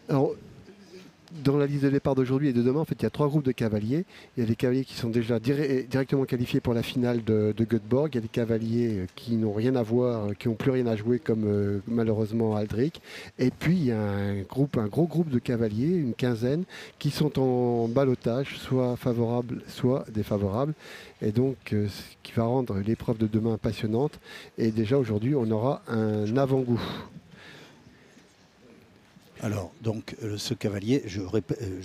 Alors, dans la liste de départ d'aujourd'hui et de demain, en fait, il y a 3 groupes de cavaliers. Il y a des cavaliers qui sont déjà directement qualifiés pour la finale de Göteborg. Il y a des cavaliers qui n'ont rien à voir, qui n'ont plus rien à jouer, comme malheureusement Aldrich. Et puis, il y a un gros groupe de cavaliers, une quinzaine, qui sont en ballottage, soit favorables, soit défavorables. Et donc, ce qui va rendre l'épreuve de demain passionnante. Et déjà, aujourd'hui, on aura un avant-goût. Alors, donc, ce cavalier, je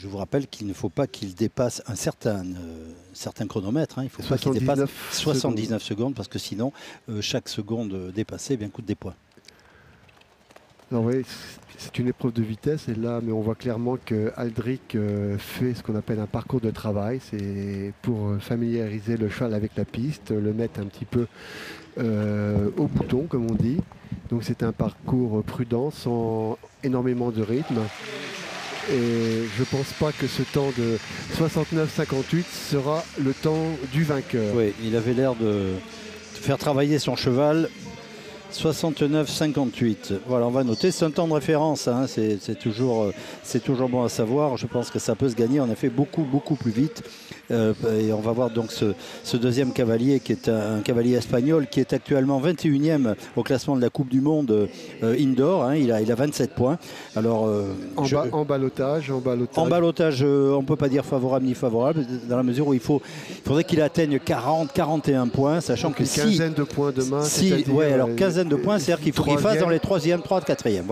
vous rappelle qu'il ne faut pas qu'il dépasse un certain chronomètre. Hein. Il ne faut pas qu'il dépasse 79 secondes parce que sinon, chaque seconde dépassée coûte des points. Alors, oui, c'est une épreuve de vitesse et là, mais on voit clairement que Aldrich fait ce qu'on appelle un parcours de travail. C'est pour familiariser le cheval avec la piste, le mettre un petit peu au bouton, comme on dit. Donc c'est un parcours prudent, sans énormément de rythme. Et je ne pense pas que ce temps de 69-58 sera le temps du vainqueur. Oui, il avait l'air de faire travailler son cheval. 69-58. Voilà, on va noter. C'est un temps de référence. Hein. C'est toujours bon à savoir. Je pense que ça peut se gagner en effet beaucoup plus vite. Et on va voir donc ce deuxième cavalier qui est un cavalier espagnol qui est actuellement 21e au classement de la Coupe du Monde indoor. Hein. Il a 27 points. Alors, en ballottage. En ballottage, on ne peut pas dire favorable ni favorable, dans la mesure où il faudrait qu'il atteigne 40-41 points, sachant donc que une quinzaine de points demain. Oui, alors quinzaine de points, c'est-à-dire qu'il faut qu'il fasse dans les 3e, 4e.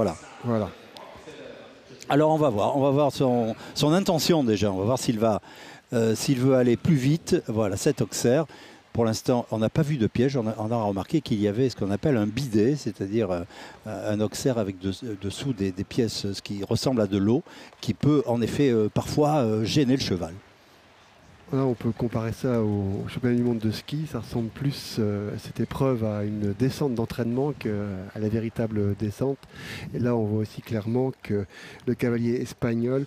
Voilà. Alors on va voir son intention déjà. On va voir s'il veut aller plus vite. Voilà, cet Auxerre. Pour l'instant, on n'a pas vu de piège. On a remarqué qu'il y avait ce qu'on appelle un bidet, c'est-à-dire un Auxerre avec dessous des pièces, ce qui ressemble à de l'eau, qui peut en effet parfois gêner le cheval. Là, on peut comparer ça au championnat du monde de ski. Ça ressemble plus cette épreuve à une descente d'entraînement qu'à la véritable descente. Et là, on voit aussi clairement que le cavalier espagnol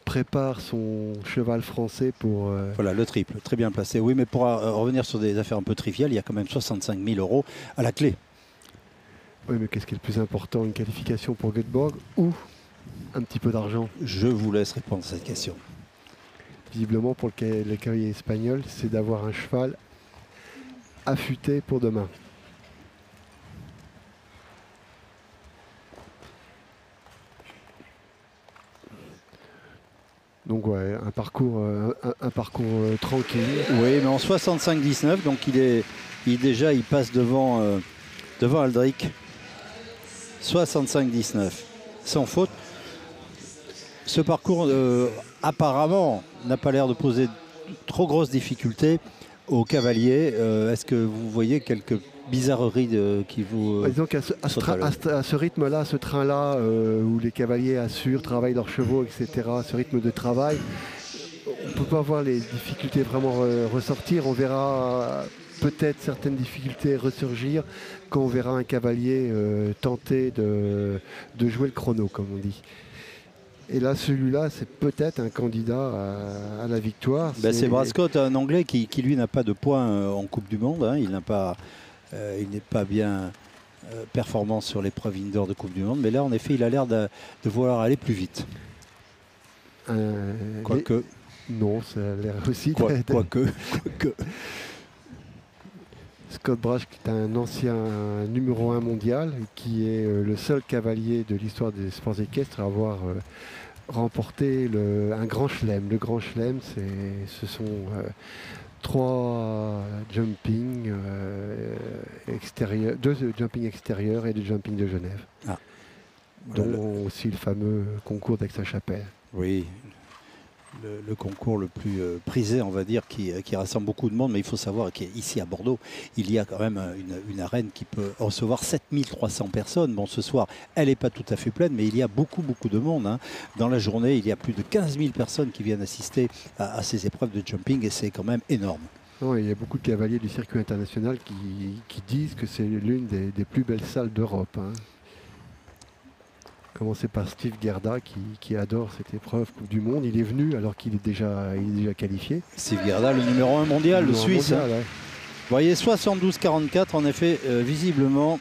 prépare son cheval français pour... Voilà, le triple, très bien placé. Oui, mais pour revenir sur des affaires un peu triviales, il y a quand même 65 000 € à la clé. Oui, mais qu'est-ce qui est le plus important? Une qualification pour Göteborg ou un petit peu d'argent? Je vous laisse répondre à cette question. Visiblement, pour le cavalier espagnol, c'est d'avoir un cheval affûté pour demain. Donc ouais, un parcours tranquille. Oui, mais en 65-19, donc il passe devant Aldrich. 65-19, sans faute. Ce parcours, apparemment, n'a pas l'air de poser trop grosses difficultés aux cavaliers. Est-ce que vous voyez quelques bizarreries qui vous... Disons qu'à ce rythme-là, à ce train-là, où les cavaliers assurent, travaillent leurs chevaux, etc., ce rythme de travail, on ne peut pas voir les difficultés vraiment ressortir. On verra peut-être certaines difficultés ressurgir quand on verra un cavalier tenter de jouer le chrono, comme on dit. Et là, celui-là, c'est peut-être un candidat à la victoire. C'est Brascott, un Anglais qui lui, n'a pas de points en Coupe du Monde. Hein. Il n'est pas bien performant sur l'épreuve indoor de Coupe du Monde. Mais là, en effet, il a l'air de vouloir aller plus vite. Quoique. Non, ça a l'air aussi. Quoique. Scott Brash, qui est un ancien numéro 1 mondial, qui est le seul cavalier de l'histoire des sports équestres à avoir remporté un grand chelem. Le grand chelem, ce sont 3 jumping extérieurs, 2 jumping extérieurs et 2 jumping de Genève. Ah. Dont aussi le fameux concours d'Aix-la-Chapelle. Oui. Le concours le plus prisé, on va dire, qui rassemble beaucoup de monde, mais il faut savoir qu'ici à Bordeaux, il y a quand même une arène qui peut recevoir 7300 personnes. Bon, ce soir, elle n'est pas tout à fait pleine, mais il y a beaucoup de monde. Hein. Dans la journée, il y a plus de 15 000 personnes qui viennent assister à ces épreuves de jumping, et c'est quand même énorme. Non, il y a beaucoup de cavaliers du circuit international qui disent que c'est l'une des plus belles salles d'Europe. Hein. Commencer par Steve Gerda qui adore cette épreuve Coupe du Monde. Il est venu alors qu'il est déjà qualifié. Steve Gerda, le numéro 1 mondial, le Suisse. Mondial, ouais. Vous voyez, 72-44, en effet, visiblement,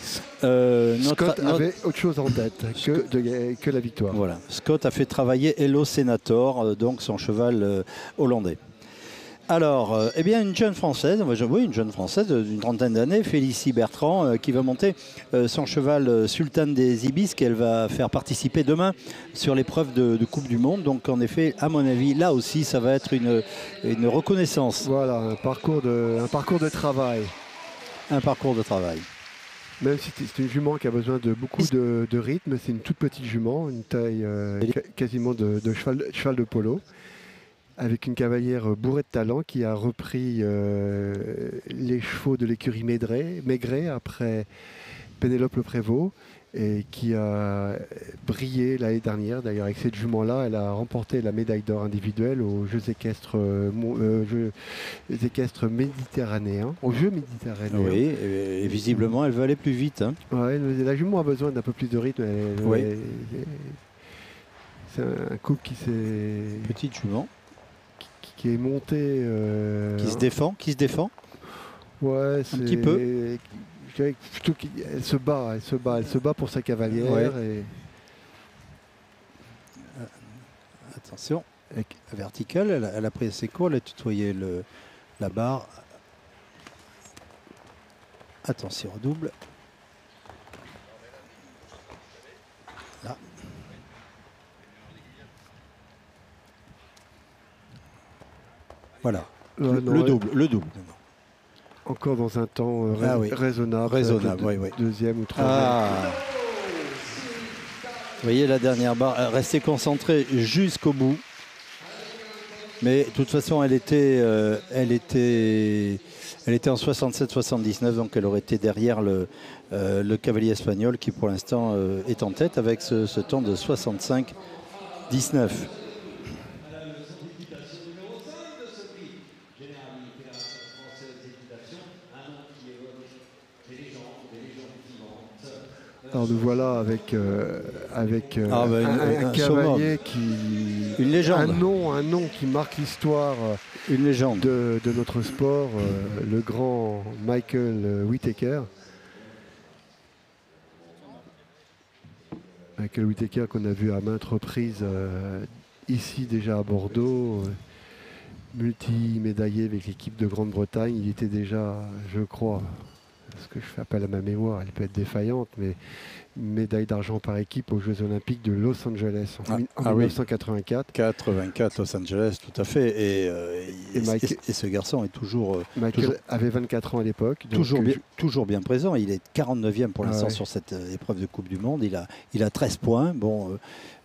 Scott avait autre chose en tête que la victoire. Voilà. Scott a fait travailler Hello Senator, donc son cheval hollandais. Alors, eh bien, une jeune Française, oui, une jeune Française d'une trentaine d'années, Félicie Bertrand, qui va monter son cheval Sultan des Ibis, qu'elle va faire participer demain sur l'épreuve de Coupe du Monde. Donc, en effet, à mon avis, là aussi, ça va être une reconnaissance. Voilà, un parcours de travail. Un parcours de travail. Même si c'est une jument qui a besoin de beaucoup de rythme, c'est une toute petite jument, une taille quasiment de cheval de polo, avec une cavalière bourrée de talent qui a repris les chevaux de l'écurie Maigret après Pénélope Le Prévost et qui a brillé l'année dernière. D'ailleurs, avec cette jument-là, elle a remporté la médaille d'or individuelle aux Jeux équestres, méditerranéens. Aux Jeux méditerranéens. Oui, et visiblement, elle veut aller plus vite. Hein. Ouais, la jument a besoin d'un peu plus de rythme. Oui. C'est un couple qui s'est... Petite jument. Qui est monté... Qui se défend. Ouais, un petit peu. Je dirais plutôt qu'elle se bat pour sa cavalière. Ouais. Et... Attention, verticale, elle a pris assez court, elle a tutoyé la barre. Attention, double. Là. Voilà, le double. Encore dans un temps raisonnable. Oui. Deuxième ou troisième. Vous voyez la dernière barre, restez concentré jusqu'au bout. Mais de toute façon, elle était en 67-79, donc elle aurait été derrière le cavalier espagnol qui pour l'instant est en tête avec ce temps de 65-19. Alors nous voilà avec un cavalier qui... Une légende. Un nom qui marque l'histoire une légende de notre sport, le grand Michael Whittaker. Michael Whittaker qu'on a vu à maintes reprises ici déjà à Bordeaux, multi-médaillé avec l'équipe de Grande-Bretagne. Il était déjà, je crois, parce que je fais appel à ma mémoire, elle peut être défaillante, mais médaille d'argent par équipe aux Jeux Olympiques de Los Angeles en 1984. 84 Los Angeles, tout à fait. Et ce garçon est toujours... Michael avait 24 ans à l'époque. Toujours bien présent. Il est 49e pour l'instant sur cette épreuve de Coupe du Monde. Il a 13 points. Bon,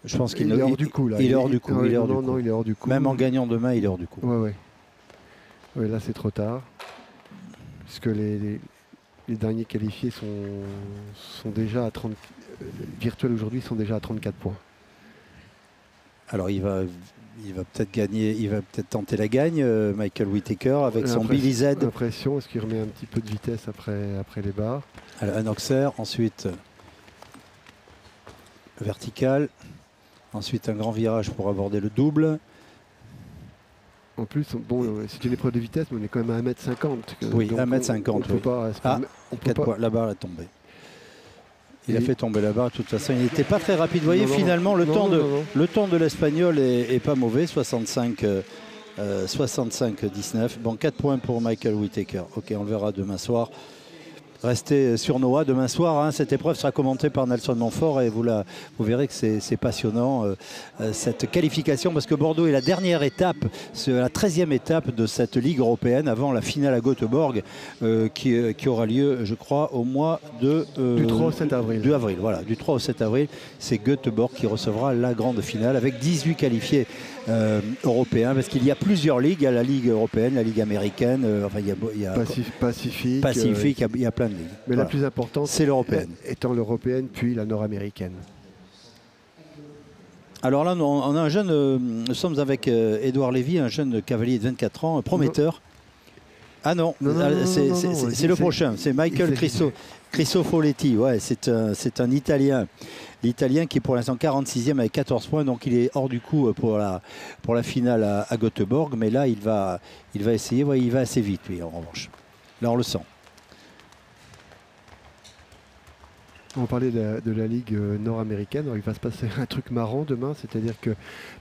je pense qu'il est hors du coup. Il est hors du coup. Il est hors du coup. Même en gagnant demain, il est hors du coup. Ouais, là, c'est trop tard. Puisque les derniers qualifiés sont déjà à 30... virtuels aujourd'hui sont déjà à 34 points. Alors il va peut-être gagner, il va peut-être tenter la gagne, Michael Whittaker avec son Billy Z. L'impression, est-ce qu'il remet un petit peu de vitesse après les barres. Alors, un Auxerre, ensuite vertical, ensuite un grand virage pour aborder le double. En plus, c'est une épreuve de vitesse, mais on est quand même à 1m50. Oui, 1m50. On peut pas, points, la barre est tombée. Il a fait tomber la barre. De toute façon, il n'était pas très rapide. Vous voyez, finalement, le temps de l'Espagnol est pas mauvais, 65-19. Bon, 4 points pour Michael Whittaker. Ok, on le verra demain soir. Restez sur Noah demain soir. Hein, cette épreuve sera commentée par Nelson Montfort et vous verrez que c'est passionnant cette qualification parce que Bordeaux est la dernière étape, c'est la 13e étape de cette Ligue européenne avant la finale à Göteborg qui aura lieu, je crois, au mois du 3 au 7 avril. Du avril, voilà, du 3 au 7 avril. C'est Göteborg qui recevra la grande finale avec 18 qualifiés européens parce qu'il y a plusieurs ligues. Il y a la Ligue européenne, la Ligue américaine, enfin il y a Pacifique, il y a plein de ligues. Mais la plus importante, c'est l'européenne. Étant l'européenne, puis la nord-américaine. Alors là, on a un jeune, nous sommes avec Édouard Lévy, un jeune cavalier de 24 ans, prometteur. Ah non, c'est le prochain, c'est Michael Cristofoletti, ouais, c'est un Italien. L'Italien qui est pour l'instant 46e avec 14 points, donc il est hors du coup pour la finale à Göteborg, mais là il va essayer, ouais, il va assez vite lui en revanche. Là on le sent. On parlait de la Ligue nord-américaine. Alors, il va se passer un truc marrant demain, c'est-à-dire que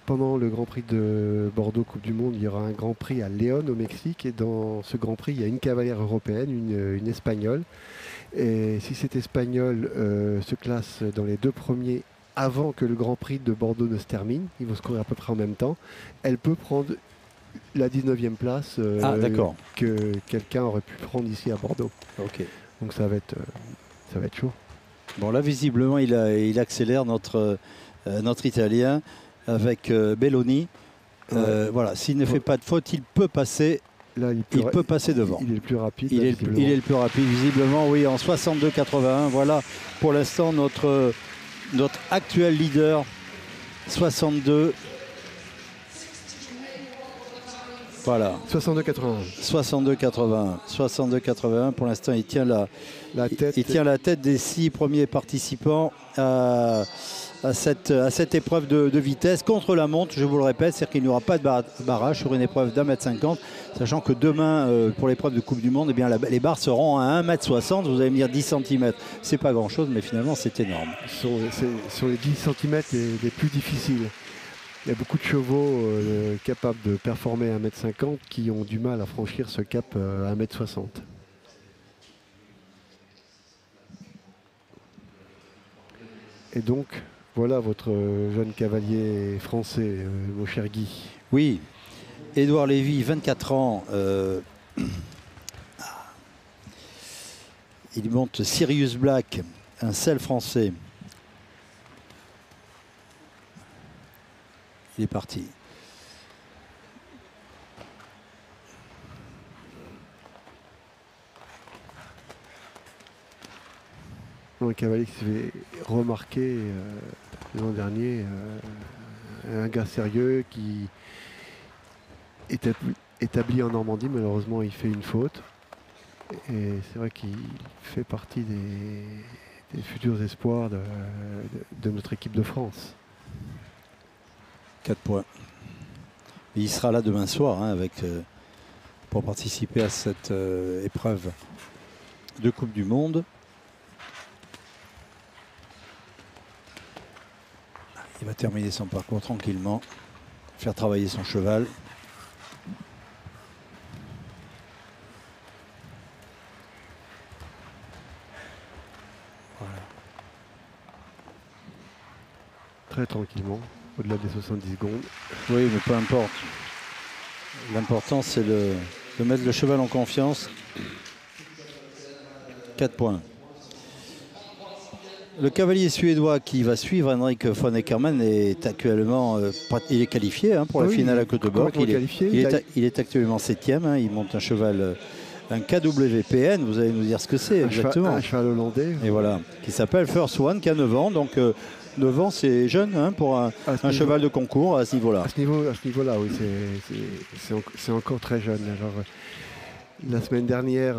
pendant le Grand Prix de Bordeaux Coupe du Monde, il y aura un Grand Prix à Léon au Mexique. Et dans ce Grand Prix, il y a une cavalière européenne, une espagnole. Et si cette espagnole se classe dans les 2 premiers avant que le Grand Prix de Bordeaux ne se termine, ils vont se courir à peu près en même temps, elle peut prendre la 19e place que quelqu'un aurait pu prendre ici à Bordeaux. Ok. Donc ça va être chaud. Bon, là, visiblement, il accélère notre Italien avec Belloni. Voilà, s'il ne fait pas de faute, il peut passer. Là, il peut passer devant. Il est le plus rapide. Il est le plus rapide, visiblement, oui, en 62,81. Voilà, pour l'instant, notre actuel leader, 62. Voilà. 62,81. 62,81. 62,81. Pour l'instant, il tient la tête des 6 premiers participants à cette épreuve de vitesse contre la montre. Je vous le répète, c'est-à-dire qu'il n'y aura pas de barrage sur une épreuve d'1,50 m, sachant que demain, pour l'épreuve de Coupe du Monde, eh bien, les barres seront à 1,60 m. Vous allez me dire 10 cm. C'est pas grand-chose, mais finalement, c'est énorme. Sur les 10 cm les plus difficiles. Il y a beaucoup de chevaux capables de performer à 1,50 m qui ont du mal à franchir ce cap à 1,60 m. Et donc, voilà votre jeune cavalier français, mon cher Guy. Oui, Édouard Lévy, 24 ans. Il monte Sirius Black, un sel français. Il est parti. Un cavalier qui s'est fait remarquer l'an dernier, un gars sérieux qui est établi en Normandie. Malheureusement, il fait une faute. Et c'est vrai qu'il fait partie des futurs espoirs de notre équipe de France. 4 points. Et il sera là demain soir pour participer à cette épreuve de Coupe du Monde. Il va terminer son parcours tranquillement, faire travailler son cheval. Voilà. Très tranquillement, au-delà des 70 secondes. Oui, mais peu importe. L'important, c'est de mettre le cheval en confiance. 4 points. Le cavalier suédois qui va suivre Henrik von Eckermann est actuellement il est qualifié pour la finale à Göteborg. Il est actuellement 7e. Il monte un cheval, un KWPN. Vous allez nous dire ce que c'est exactement. Un cheval hollandais. Et voilà, qui s'appelle First One, qui a 9 ans. Donc 9 ans, c'est jeune pour un cheval de concours à ce niveau-là. À ce niveau-là, oui, c'est encore très jeune. Alors, la semaine dernière,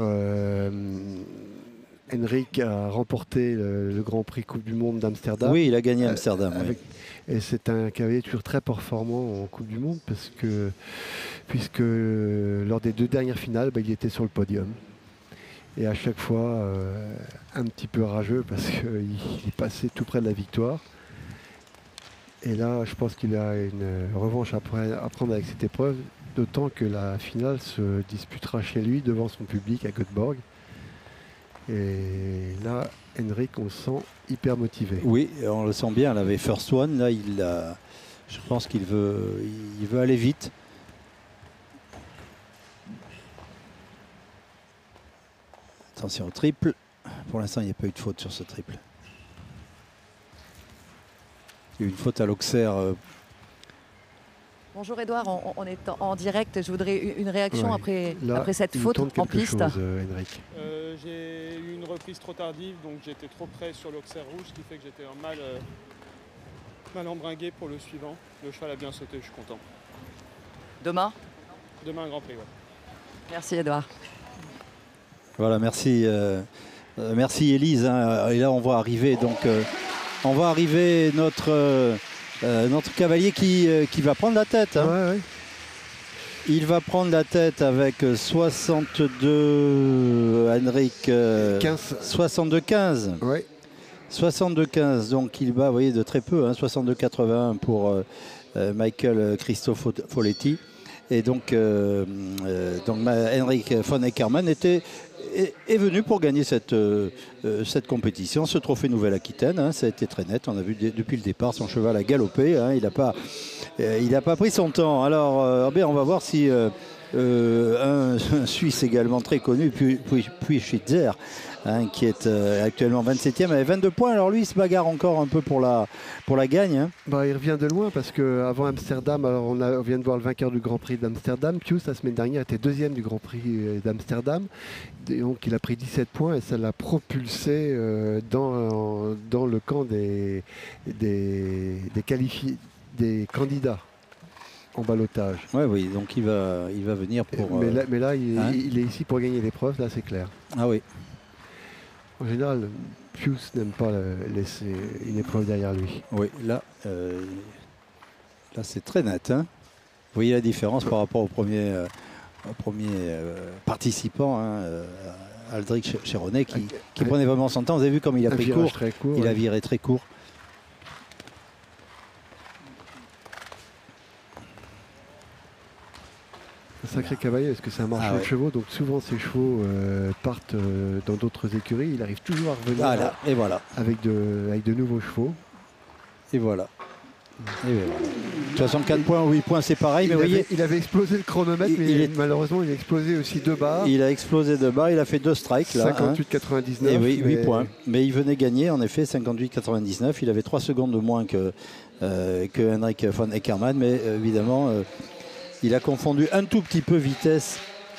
Henrik a remporté le Grand Prix Coupe du Monde d'Amsterdam. Oui, il a gagné Amsterdam. Et c'est un cavalier toujours très performant en Coupe du Monde puisque lors des 2 dernières finales, il était sur le podium. Et à chaque fois, un petit peu rageux parce qu'il est passé tout près de la victoire. Et là, je pense qu'il a une revanche à prendre avec cette épreuve, d'autant que la finale se disputera chez lui devant son public à Göteborg. Et là, Henrik, on le sent hyper motivé. Oui, on le sent bien. Il avait First One. Là, je pense qu'il veut aller vite. Attention au triple. Pour l'instant, il n'y a pas eu de faute sur ce triple. Il y a eu une faute à l'Auxerre. Bonjour Edouard, on est en direct. Je voudrais une réaction après cette faute en piste. Henrik. J'ai eu une reprise trop tardive, donc j'étais trop près sur l'Auxerre rouge, ce qui fait que j'étais mal embringué pour le suivant. Le cheval a bien sauté, je suis content. Demain un Grand Prix, ouais. Merci Edouard. Voilà, merci. Merci Élise. Et là, on va arriver notre cavalier qui va prendre la tête. Ouais. Il va prendre la tête avec 62, Henrik, 15. 62-15. Ouais. 62-15, donc il bat, vous voyez, de très peu, hein, 62-81 pour Michael Christophe Folletti. Et donc Henrik von Eckermann est venu pour gagner cette compétition, ce trophée Nouvelle-Aquitaine. Hein, ça a été très net, on a vu depuis le départ son cheval a galopé, hein, il n'a pas pris son temps. Alors on va voir si un Suisse également très connu, puis Schitzer, hein, qui est actuellement 27e avec 22 points. Alors lui, il se bagarre encore un peu pour la gagne. Hein. Bah, il revient de loin parce qu'avant Amsterdam, alors on vient de voir le vainqueur du Grand Prix d'Amsterdam. Pius, la semaine dernière, était deuxième du Grand Prix d'Amsterdam. Donc il a pris 17 points et ça l'a propulsé dans le camp des candidats en ballottage. Oui, donc il va venir pour... Mais là il est ici pour gagner l'épreuve, là c'est clair. Ah oui. En général, Pius n'aime pas laisser une épreuve derrière lui. Oui, là c'est très net. Hein. Vous voyez la différence par rapport au premier participant, hein, Aldrich Chéronnet, qui prenait vraiment son temps. Vous avez vu comme il a pris court. Il a viré très court. Un sacré cavalier parce que c'est un marchand de chevaux, donc souvent ces chevaux partent dans d'autres écuries. Il arrive toujours à revenir avec de nouveaux chevaux. Et voilà. 64 points, 8 points, c'est pareil. Il avait explosé le chronomètre, mais malheureusement il a explosé aussi 2 barres. Il a explosé 2 barres, il a fait 2 strikes. 58-99. Et oui, 8 points. Mais il venait gagner, en effet, 58-99. Il avait 3 secondes de moins que Henrik von Eckermann, mais évidemment... il a confondu un tout petit peu vitesse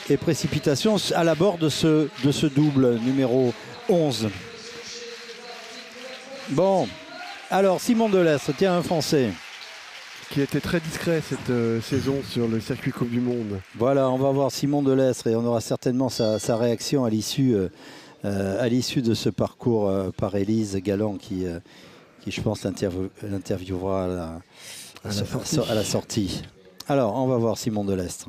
et précipitation à l'abord de ce double numéro 11. Bon, alors Simon Delestre, tiens, un Français. Qui était très discret cette saison sur le circuit Coupe du Monde. Voilà, on va voir Simon Delestre et on aura certainement sa réaction à l'issue de ce parcours par Élise Galland qui je pense, l'interviewera à la sortie. Alors, on va voir Simon Delestre,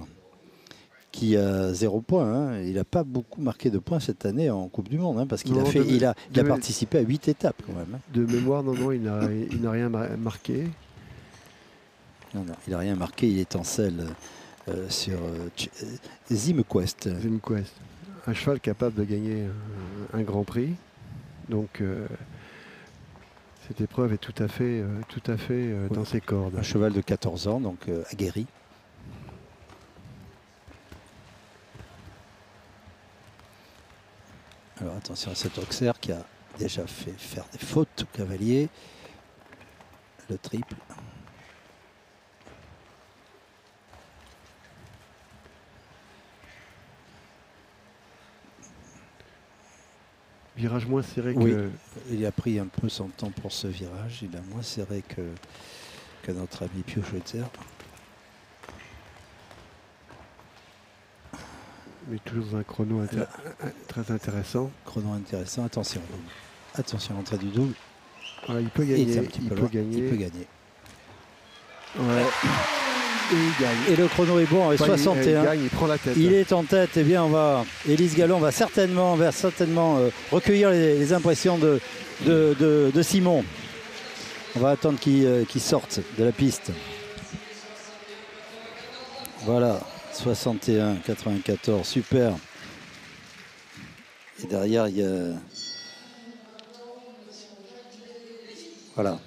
qui a 0 points. Hein. Il n'a pas beaucoup marqué de points cette année en Coupe du Monde, hein, parce qu'il a participé à 8 étapes quand même. Hein. De mémoire, non, il n'a rien marqué. Non, il n'a rien marqué. Il est en selle sur Zimquest. Zimquest. Un cheval capable de gagner un Grand Prix. Donc... cette épreuve est tout à fait dans ses cordes. Un cheval de 14 ans, donc aguerri. Alors attention à cet Auxerre qui a déjà fait faire des fautes au cavalier. Le triple. Virage moins serré que... Il a pris un peu son temps pour ce virage. Il a moins serré que notre ami Pio Schweitzer. Mais toujours un chrono très intéressant. Chrono intéressant. Attention. Attention à l'entrée du double. Ouais, il peut gagner. Il peut gagner. Ouais. Et il gagne. Et le chrono est bon avec 61. Il gagne, il prend la tête. Il est en tête. Eh bien, Élise Galland va certainement recueillir les impressions de Simon. On va attendre qu'il sorte de la piste. Voilà, 61, 94, super. Et derrière, il y a... Voilà.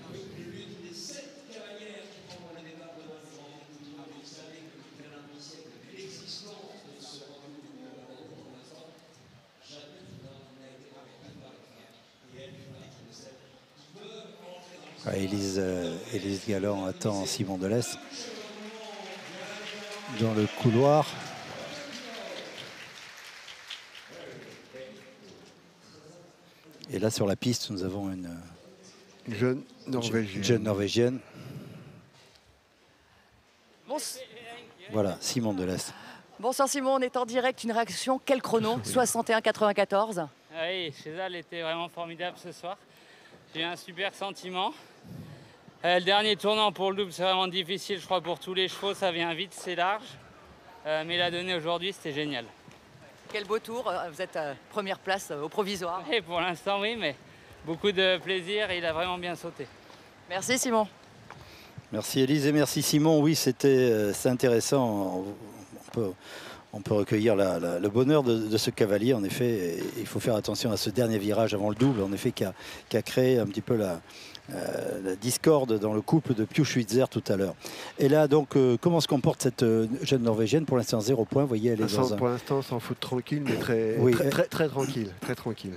Élise Galland attend Simon Delestre dans le couloir. Et là sur la piste nous avons une jeune Norvégienne. Voilà, Simon Delestre. Bonsoir Simon, on est en direct, une réaction, quel chrono? 61-94. Oui, Chézal était vraiment formidable ce soir. J'ai un super sentiment. Le dernier tournant pour le double, c'est vraiment difficile, je crois, pour tous les chevaux, ça vient vite, c'est large. Mais la donnée aujourd'hui, c'était génial. Quel beau tour, vous êtes première place au provisoire. Et pour l'instant, oui, mais beaucoup de plaisir et il a vraiment bien sauté. Merci Simon. Merci Élise et merci Simon. Oui, c'est intéressant. On peut recueillir le bonheur de ce cavalier. En effet, il faut faire attention à ce dernier virage avant le double, en effet, qui a créé un petit peu la discorde dans le couple de Pius Schwitzer tout à l'heure. Et là, donc, comment se comporte cette jeune Norvégienne? Pour l'instant, 0 point. Vous voyez, elle est dans pour l'instant, sans faute tranquille, mais très tranquille. Très tranquille.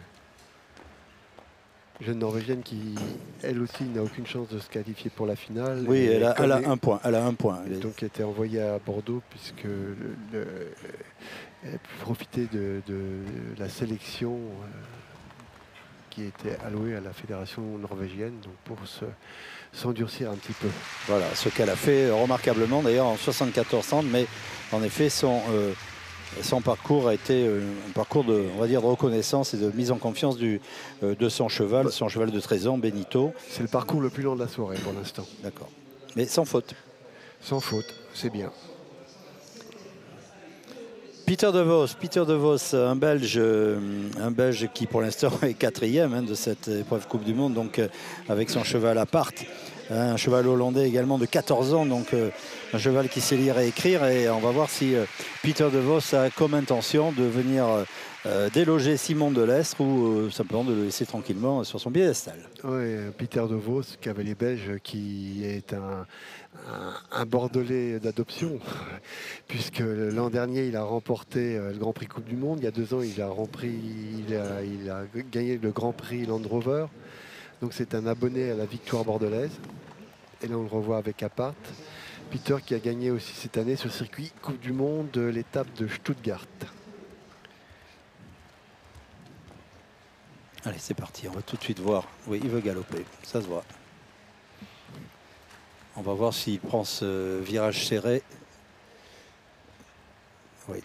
Jeune Norvégienne qui, elle aussi, n'a aucune chance de se qualifier pour la finale. Oui, elle a 1 point. Elle a 1 point. Donc, elle était envoyée à Bordeaux puisque elle a pu profiter de la sélection qui était allouée à la fédération norvégienne, donc pour s'endurcir un petit peu. Voilà, ce qu'elle a fait remarquablement d'ailleurs en 74 centres, mais en effet son parcours a été un parcours de, on va dire, de reconnaissance et de mise en confiance de son cheval de 13 ans, Benito. C'est le parcours le plus long de la soirée pour l'instant. D'accord. Mais sans faute. Sans faute, c'est bien. Peter de Vos, un Belge qui pour l'instant est 4e de cette épreuve Coupe du Monde, donc avec son cheval à part. Un cheval hollandais également de 14 ans, donc un cheval qui sait lire et écrire. Et on va voir si Peter de Vos a comme intention de venir déloger Simon Delestre ou simplement de le laisser tranquillement sur son piédestal. Oui, Peter de Vos, cavalier belge, qui est un Bordelais d'adoption, puisque l'an dernier il a remporté le Grand Prix Coupe du Monde. Il y a 2 ans il a gagné le Grand Prix Land Rover. Donc c'est un abonné à la victoire bordelaise. Et là on le revoit avec Apart. Peter qui a gagné aussi cette année sur le circuit Coupe du Monde de l'étape de Stuttgart. Allez, c'est parti, on va tout de suite voir. Oui, il veut galoper, ça se voit. On va voir s'il prend ce virage serré. Oui.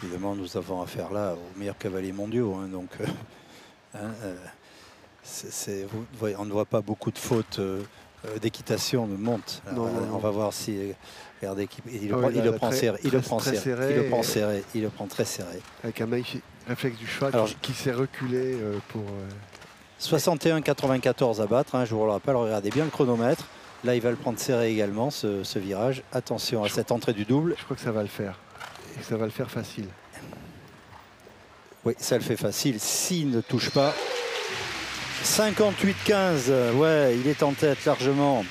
Évidemment, nous avons affaire là aux meilleurs cavaliers mondiaux. Hein, donc, on ne voit pas beaucoup de fautes d'équitation, de monte. On va voir si... Regardez, il le prend serré. Il le prend serré. Il le prend très serré. Avec un magnifique réflexe du cheval qui s'est reculé pour... 61,94 à battre. Hein, je vous le rappelle, regardez bien le chronomètre. Là, il va le prendre serré également, ce virage. Attention à cette entrée du double. Je crois que ça va le faire. Et ça va le faire facile. Oui, ça le fait facile. S'il ne touche pas... 58,15. Ouais, il est en tête largement.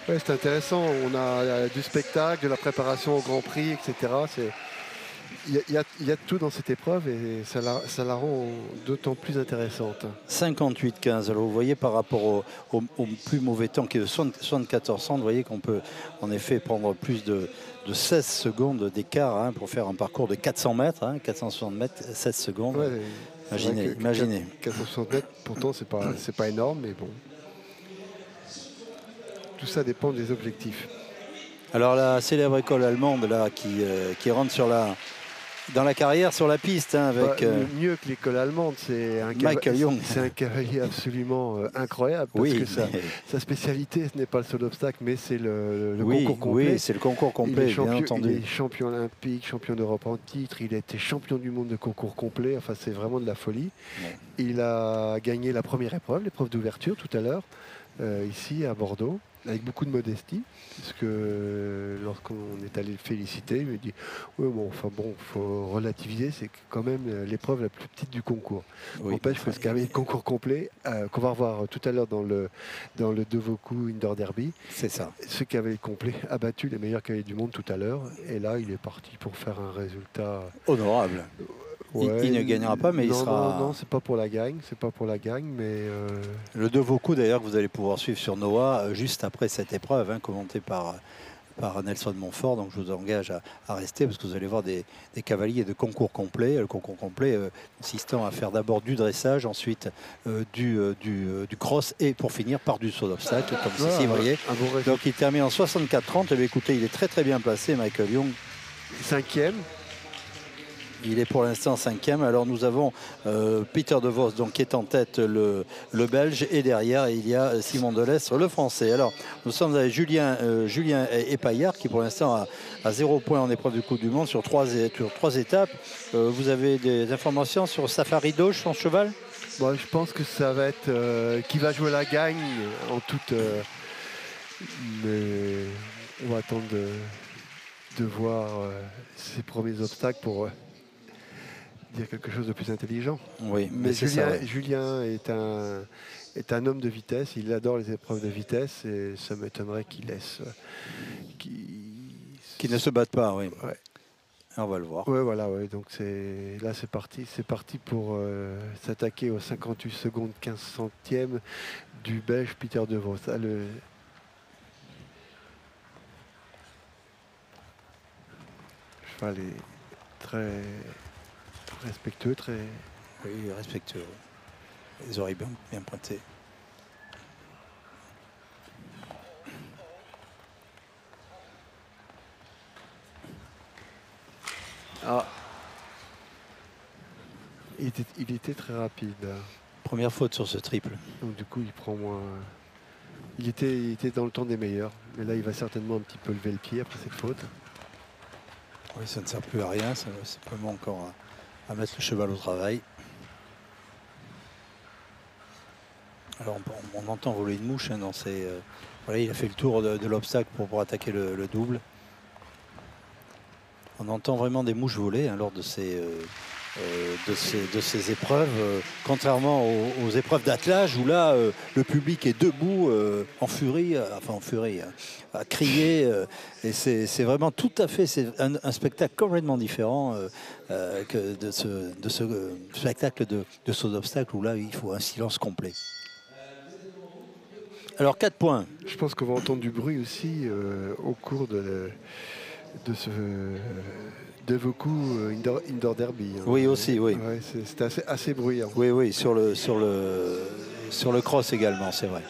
Ouais, c'est intéressant. On a du spectacle, de la préparation au Grand Prix, etc. Il y a tout dans cette épreuve et ça la rend d'autant plus intéressante. 58,15. Alors vous voyez par rapport au plus mauvais temps qui est de 74 centres, vous voyez qu'on peut en effet prendre plus de 16 secondes d'écart hein, pour faire un parcours de 400 mètres, hein, 460 mètres, 16 secondes. Ouais, imaginez. 460 mètres, pourtant c'est pas énorme, mais bon. Tout ça dépend des objectifs. Alors la célèbre école allemande là qui rentre dans la carrière sur la piste hein, avec mieux que l'école allemande, c'est un cavalier absolument incroyable parce que sa spécialité ce n'est pas le seul obstacle mais c'est le concours complet. Oui, c'est le concours complet, bien entendu. Il est champion olympique, champion d'Europe en titre, il a été champion du monde de concours complet, enfin c'est vraiment de la folie. Ouais. Il a gagné la première épreuve, l'épreuve d'ouverture tout à l'heure ici à Bordeaux. Avec beaucoup de modestie, puisque lorsqu'on est allé le féliciter, il m'a dit oui, bon, faut relativiser, c'est quand même l'épreuve la plus petite du concours. Oui, n'empêche que ce cavalier de concours complet, qu'on va revoir tout à l'heure dans le Devoku Indoor Derby, c'est ça. Ce cavalier complet a battu les meilleurs cavaliers du monde tout à l'heure, et là il est parti pour faire un résultat honorable. Ouais, il ne gagnera pas, mais il sera... Non, c'est pas pour la gagne, mais... Le Devoku, d'ailleurs, que vous allez pouvoir suivre sur Noah, juste après cette épreuve, hein, commentée par Nelson Montfort, donc je vous engage à rester, parce que vous allez voir des cavaliers de concours complet, le concours complet consistant à faire d'abord du dressage, ensuite du cross, et pour finir par du saut d'obstacle, comme ceci, vous voyez. Donc il termine en 64-30, et écoutez, il est très très bien placé, Michael Young. 5e. Il est pour l'instant 5e. Alors nous avons Pieter de Vos donc, qui est en tête, le Belge. Et derrière, il y a Simon Delestre, le Français. Alors nous sommes avec Julien Epaillard qui pour l'instant a 0 point en épreuve de Coupe du Monde sur 3 étapes. Vous avez des informations sur Safari Doge, son cheval? Bon, je pense que ça va être qui va jouer la gagne en toute... mais on va attendre de voir ses premiers obstacles pour dire quelque chose de plus intelligent. Oui, mais Julien est un homme de vitesse, il adore les épreuves de vitesse et ça m'étonnerait qu'il laisse... Qu'il ne se batte pas, oui. Ouais. On va le voir. Ouais, voilà, ouais. Donc là c'est parti pour s'attaquer aux 58 secondes 15 centièmes du Belge Pieter de Vos. Ça, le cheval est très respectueux, très... Oui, respectueux. Les oreilles bien pointées. Ah. Il était très rapide. Première faute sur ce triple. Donc du coup, il prend moins... Il était dans le temps des meilleurs. Mais là, il va certainement un petit peu lever le pied après cette faute. Oui, ça ne sert plus à rien. C'est simplement encore à mettre le cheval au travail. Alors, on entend voler une mouche dans ces... voilà, il a fait le tour de l'obstacle pour attaquer le double. On entend vraiment des mouches voler lors de ces épreuves, contrairement aux épreuves d'attelage où là le public est debout en furie, à crier. Et c'est vraiment tout à fait un spectacle complètement différent que de ce spectacle de saut d'obstacle où là il faut un silence complet. Alors 4 points. Je pense qu'on va entendre du bruit aussi au cours de ce Devoku Indoor Derby. Hein. Oui, aussi, oui. Ouais, c'était assez bruyant. Oui, sur le cross également, c'est vrai.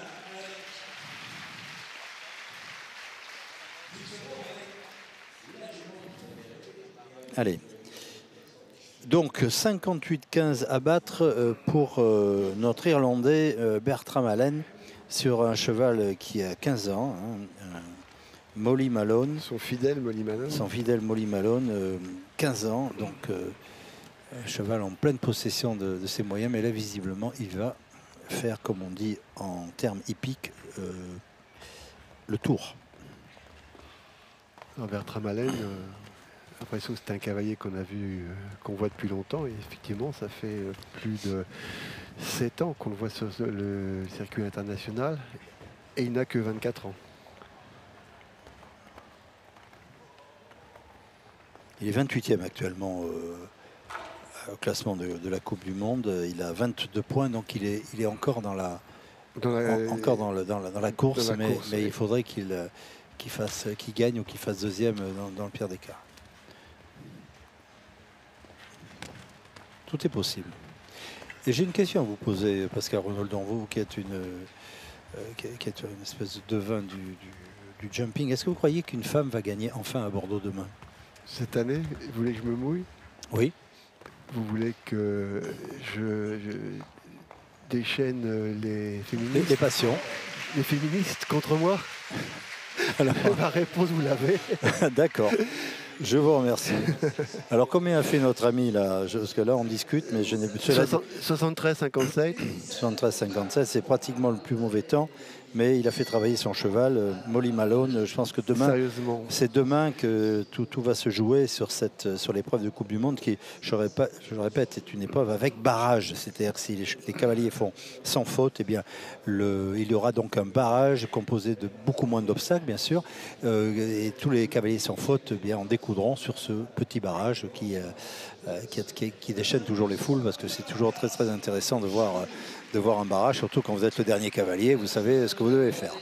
Allez. Donc 58-15 à battre pour notre Irlandais Bertram Allen sur un cheval qui a 15 ans. Molly Malone. Son fidèle Molly Malone, 15 ans, donc un cheval en pleine possession de ses moyens, mais là visiblement il va faire, comme on dit en termes hippiques, le tour. Bertram Allen, l'impression que c'est un cavalier qu'on voit depuis longtemps, et effectivement ça fait plus de 7 ans qu'on le voit sur le circuit international, et il n'a que 24 ans. Il est 28e actuellement au classement de la Coupe du Monde. Il a 22 points, donc il est encore dans la course, mais il faudrait qu'il gagne ou qu'il fasse deuxième dans le pire des cas. Tout est possible. Et j'ai une question à vous poser, Pascal Renoldon, vous qui êtes une espèce de devin du jumping. Est-ce que vous croyez qu'une femme va gagner enfin à Bordeaux demain? Cette année, vous voulez que je me mouille? Oui. Vous voulez que je déchaîne les féministes? Les passions. Les féministes contre moi? Alors... La réponse, vous l'avez. D'accord. Je vous remercie. Alors, combien a fait notre ami là? Parce que là, on discute, mais je n'ai plus... 73-57. 73-57, c'est pratiquement le plus mauvais temps. Mais il a fait travailler son cheval, Molly Malone. Je pense que demain, c'est demain que tout va se jouer sur l'épreuve de Coupe du Monde qui, je le répète, est une épreuve avec barrage. C'est-à-dire que si les cavaliers font sans faute, eh bien, il y aura donc un barrage composé de beaucoup moins d'obstacles, bien sûr. Et tous les cavaliers sans faute eh bien, en découdront sur ce petit barrage qui déchaîne toujours les foules, parce que c'est toujours très, très intéressant de voir un barrage, surtout quand vous êtes le dernier cavalier, vous savez ce que vous devez faire.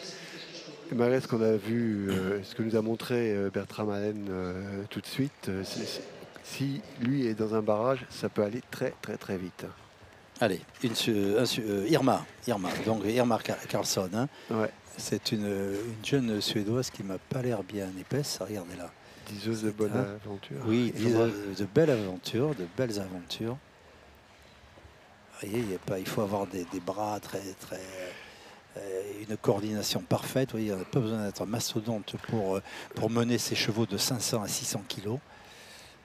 Malgré ce qu'on a vu, ce que nous a montré Bertram Allen tout de suite, si lui est dans un barrage, ça peut aller très très très vite. Allez, Irma Karlsson. Hein. Ouais. C'est une jeune Suédoise qui m'a pas l'air bien épaisse. Regardez là. Diseuse de bonne aventure. Oui, de belles aventures, de belles aventures. Vous voyez, il faut avoir des bras très, très, une coordination parfaite. Vous voyez, on n'a pas besoin d'être un mastodonte pour mener ces chevaux de 500 à 600 kilos.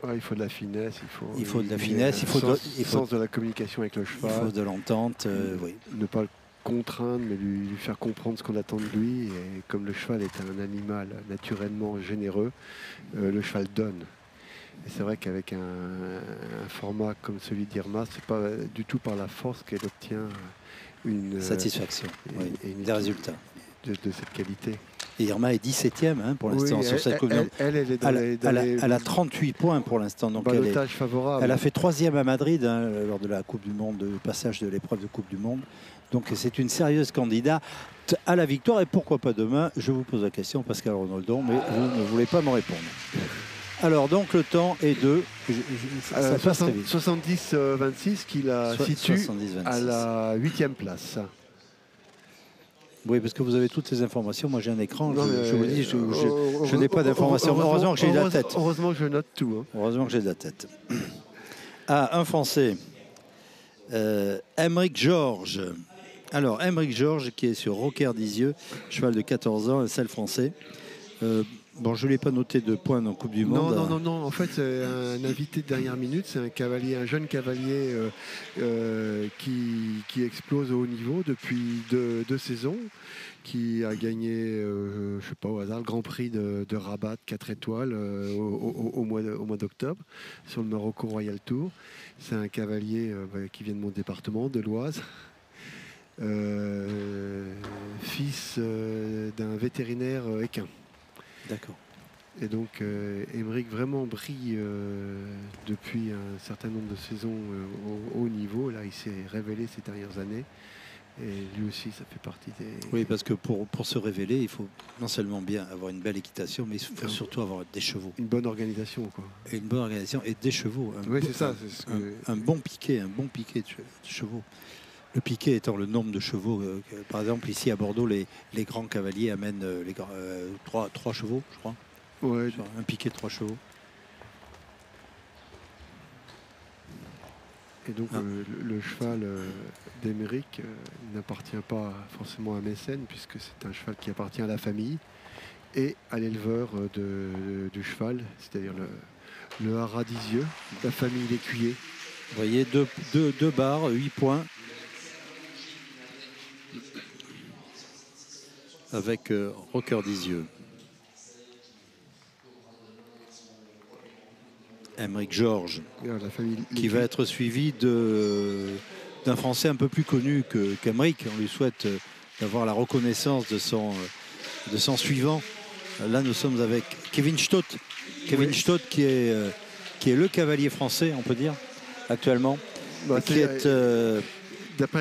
Ouais, il faut de la finesse, il faut de la finesse, il faut sens de la communication avec le cheval. Il faut de l'entente, oui. Ne pas le contraindre, mais lui faire comprendre ce qu'on attend de lui. Et comme le cheval est un animal naturellement généreux, le cheval donne. Et c'est vrai qu'avec un format comme celui d'Irma, c'est pas du tout par la force qu'elle obtient une satisfaction et des résultats de cette qualité. Et Irma est 17e pour l'instant sur cette Coupe du Monde. Elle a 38 points pour l'instant. Donc favorable. Elle a fait 3e à Madrid lors de la Coupe du Monde, le passage de l'épreuve de Coupe du Monde. Donc c'est une sérieuse candidate à la victoire. Et pourquoi pas demain? Je vous pose la question, Pascal Ronaldon, mais vous ne voulez pas me répondre. Alors donc le temps est de 70-26 qui la situe 70-26. à la 8e place. Oui, parce que vous avez toutes ces informations. Moi, j'ai un écran. Je vous dis, je n'ai pas d'informations. Heureusement que j'ai de la tête. Heureusement que je note tout. Hein. Heureusement que j'ai de la tête. Ah, un Français. Aymeric Georges. Alors, Aymeric Georges, qui est sur Rocaire d'Isieux, cheval de 14 ans, un seul français. Bon, je ne l'ai pas noté de points dans la Coupe du Monde. Non. En fait, c'est un invité de dernière minute. C'est un jeune cavalier qui explose au haut niveau depuis deux saisons, qui a gagné, je ne sais pas au hasard, le Grand Prix de Rabat 4 étoiles au mois d'octobre sur le Morocco Royal Tour. C'est un cavalier qui vient de mon département, de l'Oise. Fils d'un vétérinaire équin. D'accord. Et donc Aymeric vraiment brille depuis un certain nombre de saisons au haut niveau. Là, il s'est révélé ces dernières années. Et lui aussi, ça fait partie des... Oui, parce que pour se révéler, il faut non seulement bien avoir une belle équitation, mais il faut surtout avoir des chevaux. Une bonne organisation, quoi. Et une bonne organisation et des chevaux. Oui, c'est ça. Un bon piquet de chevaux. Le piquet étant le nombre de chevaux. Par exemple, ici à Bordeaux, les grands cavaliers amènent trois chevaux, je crois. Ouais. Un piquet de 3 chevaux. Et donc le cheval d'Aymeric n'appartient pas forcément à Mécène, puisque c'est un cheval qui appartient à la famille et à l'éleveur du cheval, c'est-à-dire le Haras d'Isieux, la famille L'Écuyer. Vous voyez, deux barres, 8 points. Avec Rocaire d'Isieux. Aymeric Georges, qui va être suivi d'un Français un peu plus connu qu'Aymeric. On lui souhaite d'avoir la reconnaissance de son suivant. Là, nous sommes avec Kevin Stott. Kevin Stott qui est le cavalier français, on peut dire, actuellement. D'après le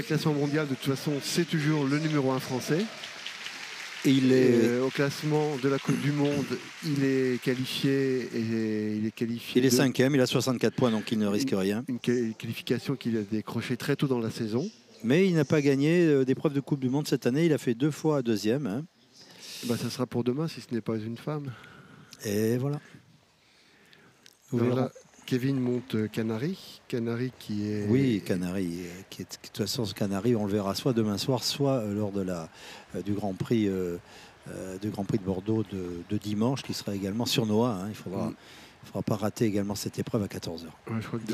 classement mondial, de toute façon, c'est toujours le numéro 1 français. Et il est au classement de la Coupe du Monde, il est qualifié Il est 5e, il a 64 points, donc il ne risque rien. Une qualification qu'il a décrochée très tôt dans la saison. Mais il n'a pas gagné d'épreuve de Coupe du Monde cette année. Il a fait 2 fois 2e. Hein. Ça sera pour demain si ce n'est pas une femme. Et voilà. Voilà. Kevin monte Canary qui est... Oui, Canary. De toute façon, ce Canary, on le verra soit demain soir, soit lors de du Grand Prix de Bordeaux de dimanche, qui sera également sur Noah. Hein. Il ne faudra pas rater également cette épreuve à 14h. Ouais, je crois que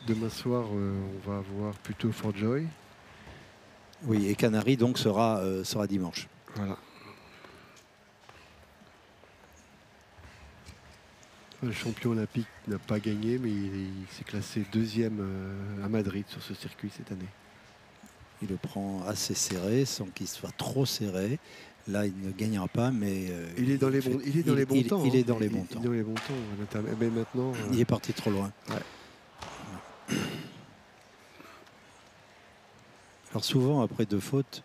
demain soir, on va avoir plutôt Fort Joy. Oui, et Canary donc sera dimanche. Voilà. Le champion olympique n'a pas gagné, mais il s'est classé 2e à Madrid sur ce circuit cette année. Il le prend assez serré, sans qu'il soit trop serré. Là, il ne gagnera pas, mais... il est dans les bons temps. Il est dans les bons temps. Dans les bons temps. Mais maintenant... Il est parti trop loin. Ouais. Alors souvent, après 2 fautes,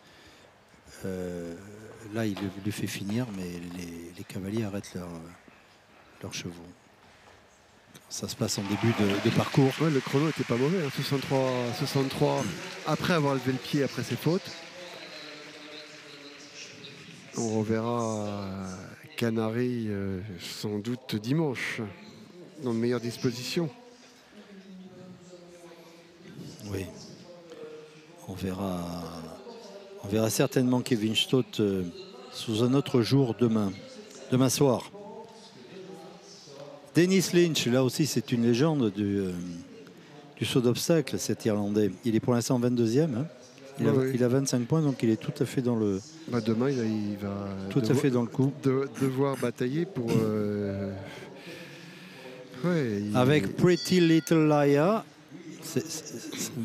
là, il lui fait finir, mais les cavaliers arrêtent leurs chevaux. Ça se passe en début de parcours. Ouais, le chrono n'était pas mauvais, hein. 63 après avoir levé le pied après ses fautes. On reverra Canaries sans doute dimanche, dans de meilleures dispositions. Oui. On verra certainement Kevin Stott sous un autre jour demain soir. Dennis Lynch, là aussi c'est une légende du saut d'obstacle, cet Irlandais. Il est pour l'instant 22e. Hein. Il a 25 points, donc il est tout à fait dans le... demain, il va tout à fait dans le coup. Devoir batailler pour... Avec Pretty Little Liar. C'est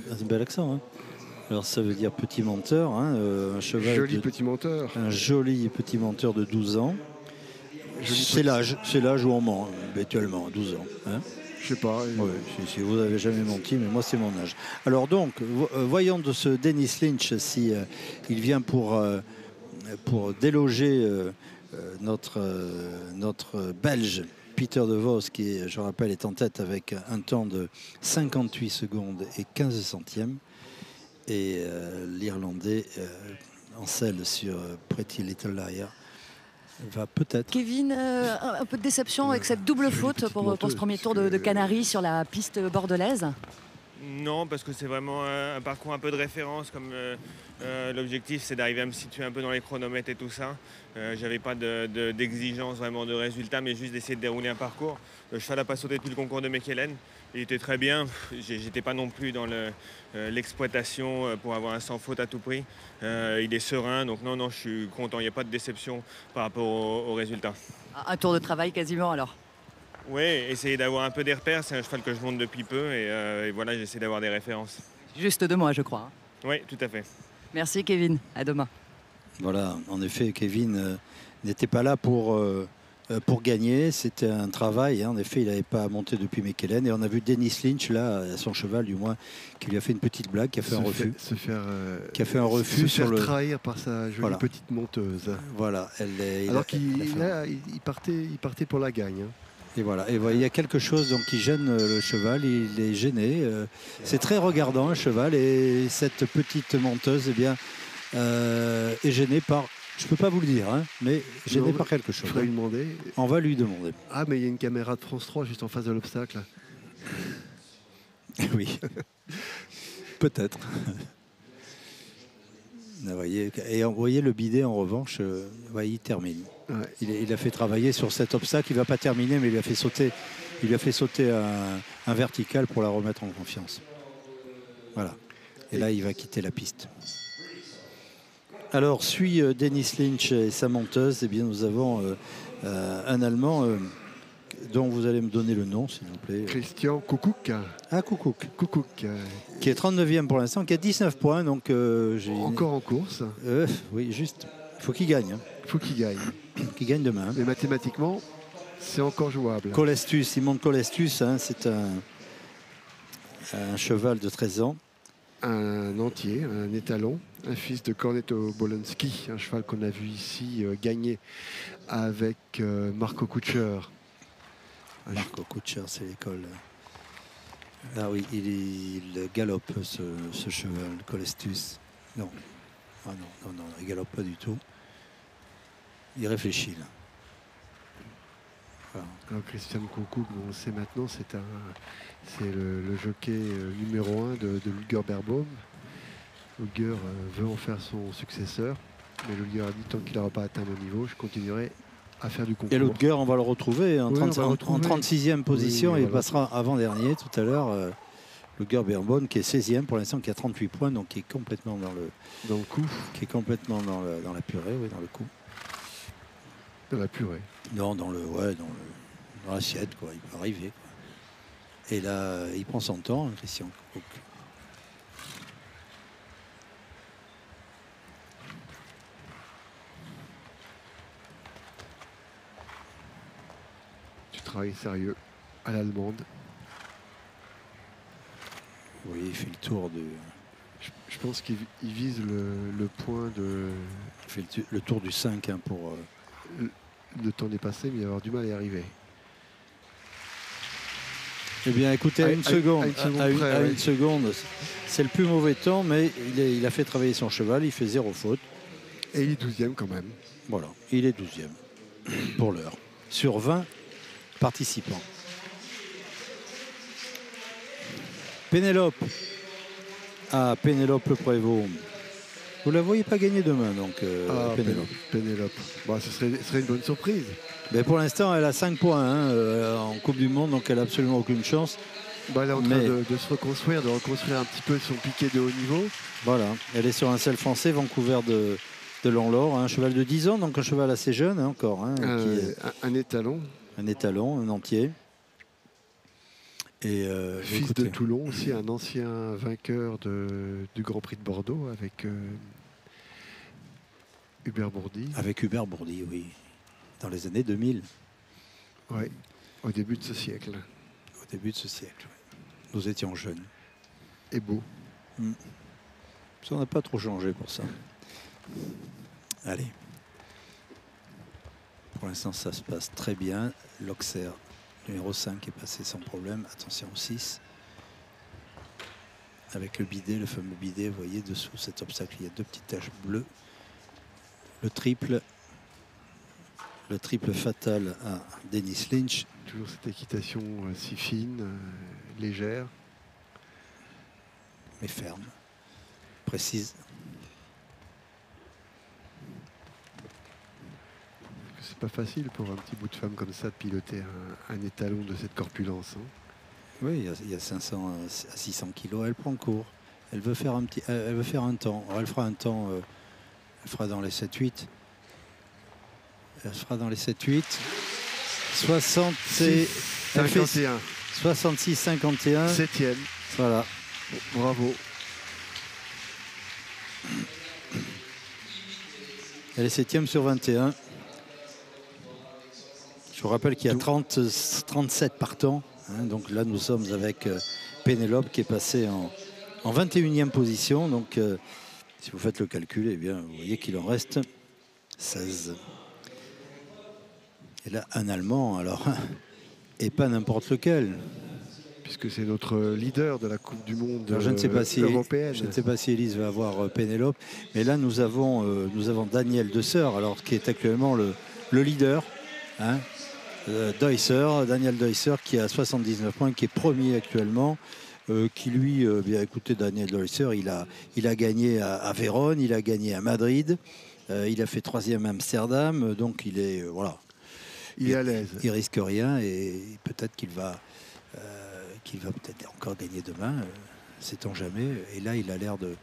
un bel accent. Hein. Alors ça veut dire petit menteur. Hein, un cheval petit menteur. Un joli petit menteur de 12 ans. C'est l'âge où on ment habituellement, 12 ans. Hein. Je sais pas. Si vous n'avez jamais menti, mais moi c'est mon âge. Alors donc, voyons de ce Dennis Lynch si il vient pour déloger notre Belge Peter De Vos, qui, je rappelle, est en tête avec un temps de 58 secondes et 15 centièmes. Et l'Irlandais en selle sur Pretty Little Liar va peut-être... Kevin, un peu de déception avec cette double faute pour ce premier tour de Canaries sur la piste bordelaise? Non, parce que c'est vraiment un parcours un peu de référence, comme l'objectif c'est d'arriver à me situer un peu dans les chronomètres et tout ça. J'avais pas d'exigence vraiment de résultat, mais juste d'essayer de dérouler un parcours. Le cheval n'a pas sauté depuis le concours de Mechelen. Il était très bien. J'étais pas non plus dans l'exploitation pour avoir un sans faute à tout prix. Il est serein, donc non, je suis content. Il n'y a pas de déception par rapport au résultat. Un tour de travail quasiment alors? Oui, essayer d'avoir un peu des repères. C'est un cheval que je monte depuis peu et voilà, j'essaie d'avoir des références. Juste 2 mois, je crois. Oui, tout à fait. Merci Kevin, à demain. Voilà, en effet, Kevin n'était pas là pour gagner, c'était un travail. Hein. En effet, il n'avait pas monté depuis Mechelen. Et on a vu Dennis Lynch, là, à son cheval, du moins, qui lui a fait une petite blague, qui a fait un refus. Qui a fait un refus sur le... trahir par sa jolie petite monteuse. Voilà. Alors qu'il partait pour la gagne. Hein. Et voilà, il y a quelque chose donc, qui gêne le cheval, il est gêné. C'est très regardant, un cheval, et cette petite monteuse est gênée par, je ne peux pas vous le dire, hein, mais gênée par quelque chose. Lui demander. On va lui demander. Ah, mais il y a une caméra de France 3 juste en face de l'obstacle. Oui, peut-être. Et vous voyez le bidet en revanche, il termine. Ouais. Il a fait travailler sur cet obstacle, il ne va pas terminer, mais il a fait sauter un vertical pour la remettre en confiance. Voilà. Et là, il va quitter la piste. Alors, suit Dennis Lynch et sa monteuse. Eh bien, nous avons un Allemand dont vous allez me donner le nom, s'il vous plaît. Christian Kuckuck. Ah, Kuckuck. Kuckuck. Qui est 39e pour l'instant, qui a 19 points. Donc, encore en course. Oui, juste. Il faut qu'il gagne. Il faut qu'il gagne. Qu'il gagne demain. Mais mathématiquement, c'est encore jouable. Colestus, il monte Colestus. Hein, c'est un cheval de 13 ans. Un entier, un étalon, un fils de Cornetto Bolonski, un cheval qu'on a vu ici gagner avec Marco Kutscher. Marco Kutscher, c'est l'école. Ah oui, il galope ce cheval, Colestus. Non. Ah non, il galope pas du tout. Il réfléchit là. Voilà. Alors Christian Kuckuck, on sait maintenant, c'est le jockey numéro 1 de Ludger Beerbaum. Ludger veut en faire son successeur, mais Ludger a dit tant qu'il n'aura pas atteint mon niveau, je continuerai à faire du concours. Et Ludger, on va le retrouver en 36e position, il passera avant-dernier tout à l'heure. Ludger Beerbaum qui est 16e pour l'instant, qui a 38 points, donc qui est complètement dans le coup. Qui est complètement dans la purée, oui, dans le coup. Dans la purée. Non, dans l'assiette, quoi. Il peut arriver, quoi. Et là, il prend son temps, hein, Christian Kuckuck. Tu travailles sérieux à l'allemande. Oui, il fait le tour de... Je pense qu'il vise le point de... Il fait le tour du 5 hein, pour... Le temps dépassé, mais il va avoir du mal à y arriver. Eh bien, écoutez, à une seconde, c'est le plus mauvais temps, mais il a fait travailler son cheval, il fait 0 faute. Et il est 12e quand même. Voilà, il est 12e. pour l'heure, sur 20 participants. Pénélope. Ah, Pénélope Le Prévost. Vous ne la voyez pas gagner demain, donc, Pénélope. Pénélope. Bon, ce serait une bonne surprise. Mais pour l'instant, elle a 5 points en Coupe du Monde, donc elle n'a absolument aucune chance. Bah, elle est en train de se reconstruire, de reconstruire un petit peu son piqué de haut niveau. Voilà, elle est sur un sel français, Vancouver de Langlore, un cheval de 10 ans, donc un cheval assez jeune encore. Un étalon. Un étalon, un entier. Et fils de Toulon aussi, un ancien vainqueur du Grand Prix de Bordeaux avec Hubert Bourdi. Avec Hubert Bourdi, oui. Dans les années 2000. Oui, au début de ce siècle. Au début de ce siècle, oui. Nous étions jeunes. Et beaux. Ça n'a pas trop changé pour ça. Allez. Pour l'instant, ça se passe très bien. L'Auxerre, numéro 5, est passé sans problème. Attention au 6. Avec le bidet, le fameux bidet, vous voyez, dessous cet obstacle, il y a 2 petites taches bleues. Le triple fatal à Dennis Lynch. Toujours cette équitation si fine, légère. Mais ferme, précise. C'est pas facile pour un petit bout de femme comme ça de piloter un étalon de cette corpulence. Hein. Oui, il y a 500 à 600 kilos, elle prend court. Elle veut faire un temps. Alors elle fera un temps, elle fera dans les 7-8. Elle fera dans les 7-8. 66, 51. 66, 51. 7e. Voilà. Bravo. Elle est 7e sur 21. Je vous rappelle qu'il y a 37 partants. Hein, donc là, nous sommes avec Pénélope qui est passée en 21e position. Donc, si vous faites le calcul, eh bien, vous voyez qu'il en reste 16. Et là, un Allemand, alors, et pas n'importe lequel. Puisque c'est notre leader de la Coupe du Monde alors, européenne. Je ne sais pas si Elise va avoir Pénélope. Mais là, nous avons Daniel Deusser, alors, qui est actuellement le leader. Hein, Daniel Deusser qui a 79 points, qui est premier actuellement, qui lui, bien écoutez, Daniel Deusser, il a gagné à Vérone, il a gagné à Madrid, il a fait 3e à Amsterdam, donc il est voilà. Il est à l'aise. Il risque rien et peut-être qu'il va peut-être encore gagner demain. Sait-on jamais. Et là, il a l'air de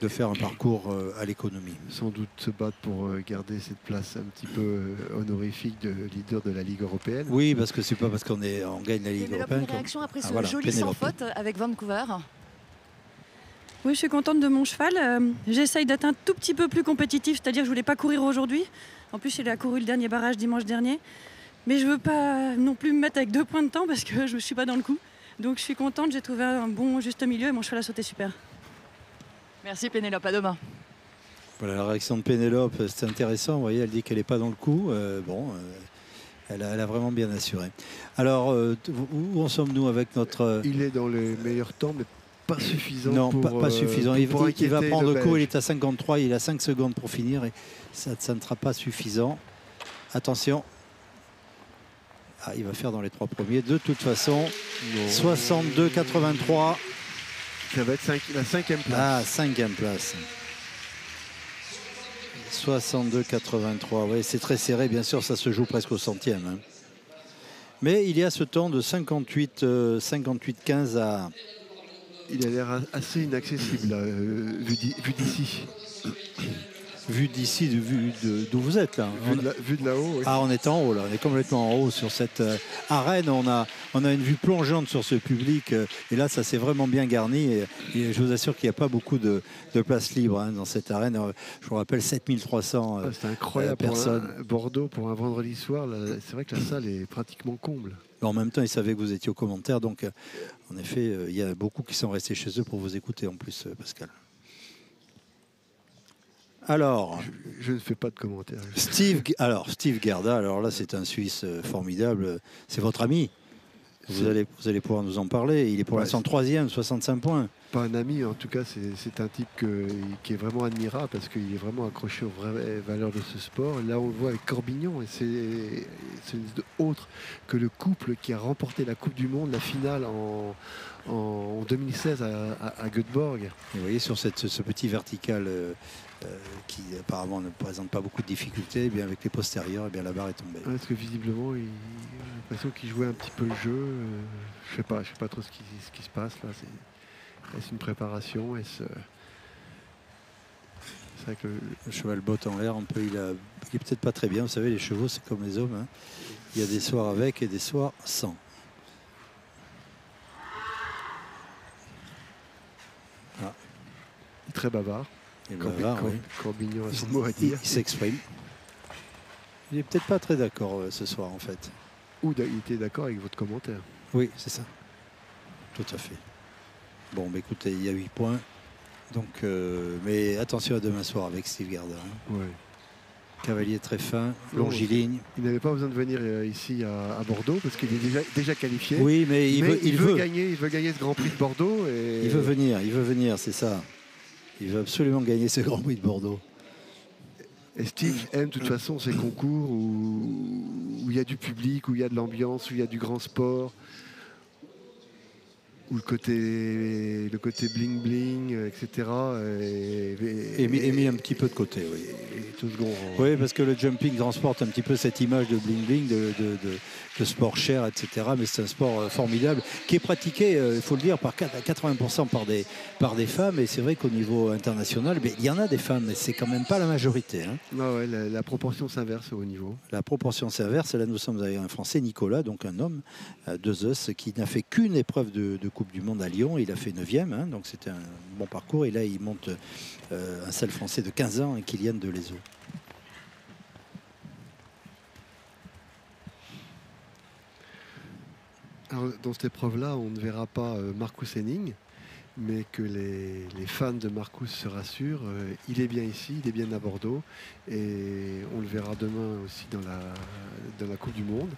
faire un parcours à l'économie. Sans doute se battre pour garder cette place un petit peu honorifique de leader de la Ligue européenne. Oui, parce que c'est pas parce qu'on gagne la Ligue européenne. Une réaction après ce voilà, joli sans faute avec Vancouver. Oui, je suis contente de mon cheval. J'essaye d'être un tout petit peu plus compétitif, c'est-à-dire que je voulais pas courir aujourd'hui. En plus, il a couru le dernier barrage dimanche dernier. Mais je veux pas non plus me mettre avec 2 points de temps parce que je ne suis pas dans le coup. Donc je suis contente, j'ai trouvé un bon juste milieu et mon cheval a sauté super. Merci Pénélope, à demain. Voilà la réaction de Pénélope, c'est intéressant. Vous voyez, elle dit qu'elle n'est pas dans le coup. Elle a vraiment bien assuré. Alors, où en sommes-nous avec notre... Il est dans les meilleurs temps, mais pas suffisant. Non, pas suffisant. Il va prendre le coup, il est à 53, il a 5 secondes pour finir et ça ne sera pas suffisant. Attention. Ah, il va faire dans les 3 premiers. De toute façon, 62-83. Ça va être la 5e place. Ah, 5e place. 62-83. Oui, c'est très serré. Bien sûr, ça se joue presque au centième. Hein. Mais il y a ce temps de 58-15 à... Il a l'air assez inaccessible, vu d'ici. Vu d'ici, d'où vous êtes là. Vu de là-haut. Oui. Ah, on est en haut là, on est complètement en haut sur cette arène. On a une vue plongeante sur ce public et là, ça s'est vraiment bien garni. Et je vous assure qu'il n'y a pas beaucoup de place libre hein, dans cette arène. Je vous rappelle 7300 c'est incroyable personnes. Pour Bordeaux, pour un vendredi soir, c'est vrai que la salle est pratiquement comble. Mais en même temps, ils savaient que vous étiez aux commentaires, donc en effet, il y a beaucoup qui sont restés chez eux pour vous écouter en plus, Pascal. Alors, je ne fais pas de commentaires. Steve Gerda, alors là c'est un Suisse formidable, c'est votre ami. Vous allez pouvoir nous en parler. Il est pour l'instant 3e, 65 points. Pas un ami, en tout cas, c'est un type qui est vraiment admirable parce qu'il est vraiment accroché aux vraies valeurs de ce sport. Là, on le voit avec Corbignon, et c'est autre que le couple qui a remporté la Coupe du Monde, la finale en 2016 à Göteborg. Et vous voyez, sur ce petit vertical qui apparemment ne présente pas beaucoup de difficultés, eh bien avec les postérieurs, eh bien la barre est tombée. Parce que visiblement, j'ai l'impression qu'il jouait un petit peu le jeu. Je sais pas trop ce qui se passe là. Est-ce une préparation? C'est vrai que le cheval botte en l'air un peu. Il est peut-être pas très bien. Vous savez, les chevaux, c'est comme les hommes. Hein. Il y a des soirs avec et des soirs sans. Il est très bavard. Corbignon a son mot à dire. Il s'exprime. Il est peut-être pas très d'accord ce soir en fait. Ou il était d'accord avec votre commentaire. Oui, c'est ça. Tout à fait. Bon, bah, écoutez, il y a 8 points. Donc, mais attention à demain soir avec Steve Gardner. Ouais. Cavalier très fin, longiligne. Il n'avait pas besoin de venir ici à Bordeaux parce qu'il est déjà qualifié. Oui, mais il veut gagner ce Grand Prix de Bordeaux. Et... Il veut venir, c'est ça. Il veut absolument gagner ce Grand Prix de Bordeaux. Et Steve aime de toute façon ces concours où il y a du public, où il y a de l'ambiance, où il y a du grand sport. Où le côté bling bling, etc. est mis un petit peu de côté, oui. Oui, parce que le jumping transporte un petit peu cette image de bling bling, de sport cher, etc. Mais c'est un sport formidable qui est pratiqué, il faut le dire, par 80% par des femmes. Et c'est vrai qu'au niveau international, il y en a des femmes, mais c'est quand même pas la majorité. Hein. Non, ouais, la proportion s'inverse au niveau. La proportion s'inverse. Et là, nous sommes avec un Français, Nicolas, donc un homme de Zeus, qui n'a fait qu'une épreuve de Coupe du Monde à Lyon. Il a fait 9e, hein, donc c'était un bon parcours. Et là, il monte un seul Français de 15 ans, Kylian Delezo. Alors, dans cette épreuve-là, on ne verra pas Marcus Henning, mais que les fans de Marcus se rassurent. Il est bien ici, il est bien à Bordeaux, et on le verra demain aussi dans la Coupe du Monde.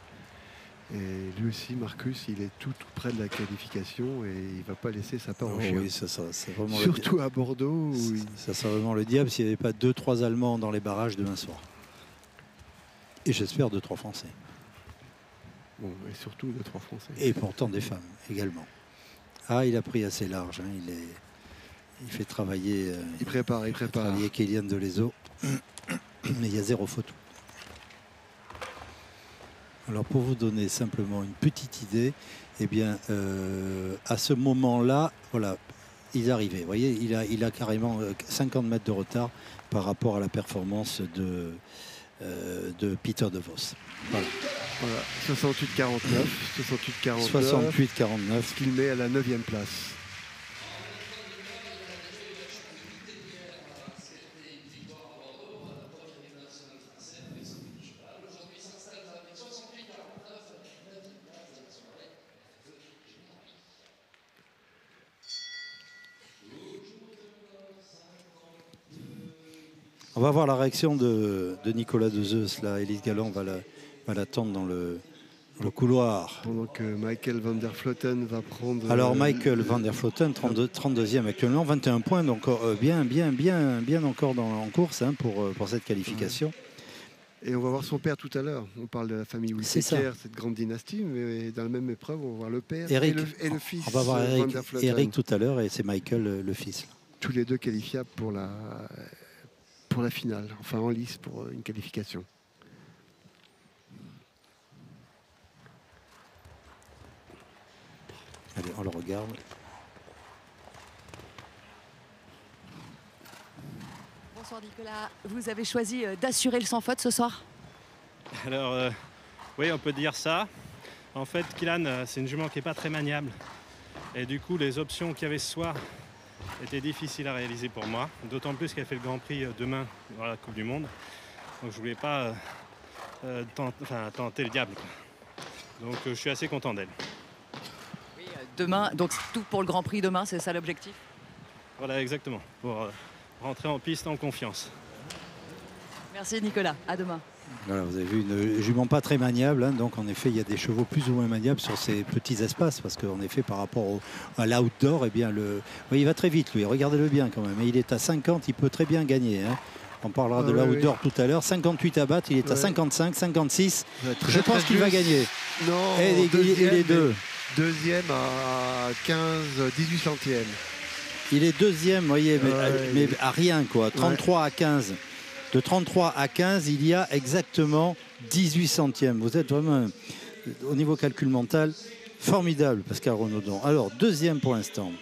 Et lui aussi, Marcus, il est tout près de la qualification et il ne va pas laisser sa part au chien. Oui, c'est vraiment surtout à Bordeaux. Ça serait vraiment le diable s'il n'y avait pas 2-3 Allemands dans les barrages demain soir. Et j'espère 2-3 Français. Bon, et surtout 2-3 Français. Et pourtant des femmes également. Ah, il a pris assez large. Hein. Il fait travailler. Il prépare. Travailler Kylian Delezo. Mais il y a 0 faute. Alors pour vous donner simplement une petite idée, eh bien, à ce moment-là, voilà, ils arrivaient. Vous voyez, il a carrément 50 mètres de retard par rapport à la performance de Peter de Vos. Voilà. 68-49. 68-49. Ce qu'il met à la 9e place. On va voir la réaction de Nicolas de Zeus. Là, Élise Galland va l'attendre dans le couloir. Pendant que Michael van der Vleuten va prendre... Alors Michael van der Vleuten, 32e actuellement, 21 points, donc bien encore en course hein, pour cette qualification. Et on va voir son père tout à l'heure. On parle de la famille Whittaker, cette grande dynastie, mais dans la même épreuve, on va voir le père et le fils. On va voir van der Vleuten. Eric tout à l'heure et c'est Michael le fils. Tous les deux qualifiables pour la finale, enfin en lice pour une qualification. Allez, on le regarde. Bonsoir Nicolas, vous avez choisi d'assurer le sans faute ce soir? Alors, oui, on peut dire ça. En fait, Kylian, c'est une jument qui n'est pas très maniable. Et du coup, les options qu'il y avait ce soir étaient difficiles à réaliser pour moi. D'autant plus qu'elle fait le Grand Prix demain dans la Coupe du Monde. Donc, je ne voulais pas tenter le diable. Donc, je suis assez content d'elle. Oui, demain, donc tout pour le Grand Prix demain, c'est ça l'objectif? Voilà, exactement. Pour rentrer en piste en confiance. Merci Nicolas, à demain. Voilà, vous avez vu une jument pas très maniable, hein, donc en effet il y a des chevaux plus ou moins maniables sur ces petits espaces parce qu'en effet par rapport à l'outdoor, eh bien oui, il va très vite lui, regardez-le bien quand même, et il est à 50, il peut très bien gagner. Hein. On parlera de l'outdoor tout à l'heure. 58 à battre, il est à 55, 56. Je pense qu'il va gagner. Non, et il est deux. Deuxième à 15, 18 centièmes. Il est deuxième, vous voyez, mais à rien quoi. 33 à 15. De 33 à 15, il y a exactement 18 centièmes. Vous êtes vraiment, au niveau calcul mental, formidable, Pascal Renaudon. Alors, deuxième pour l'instant.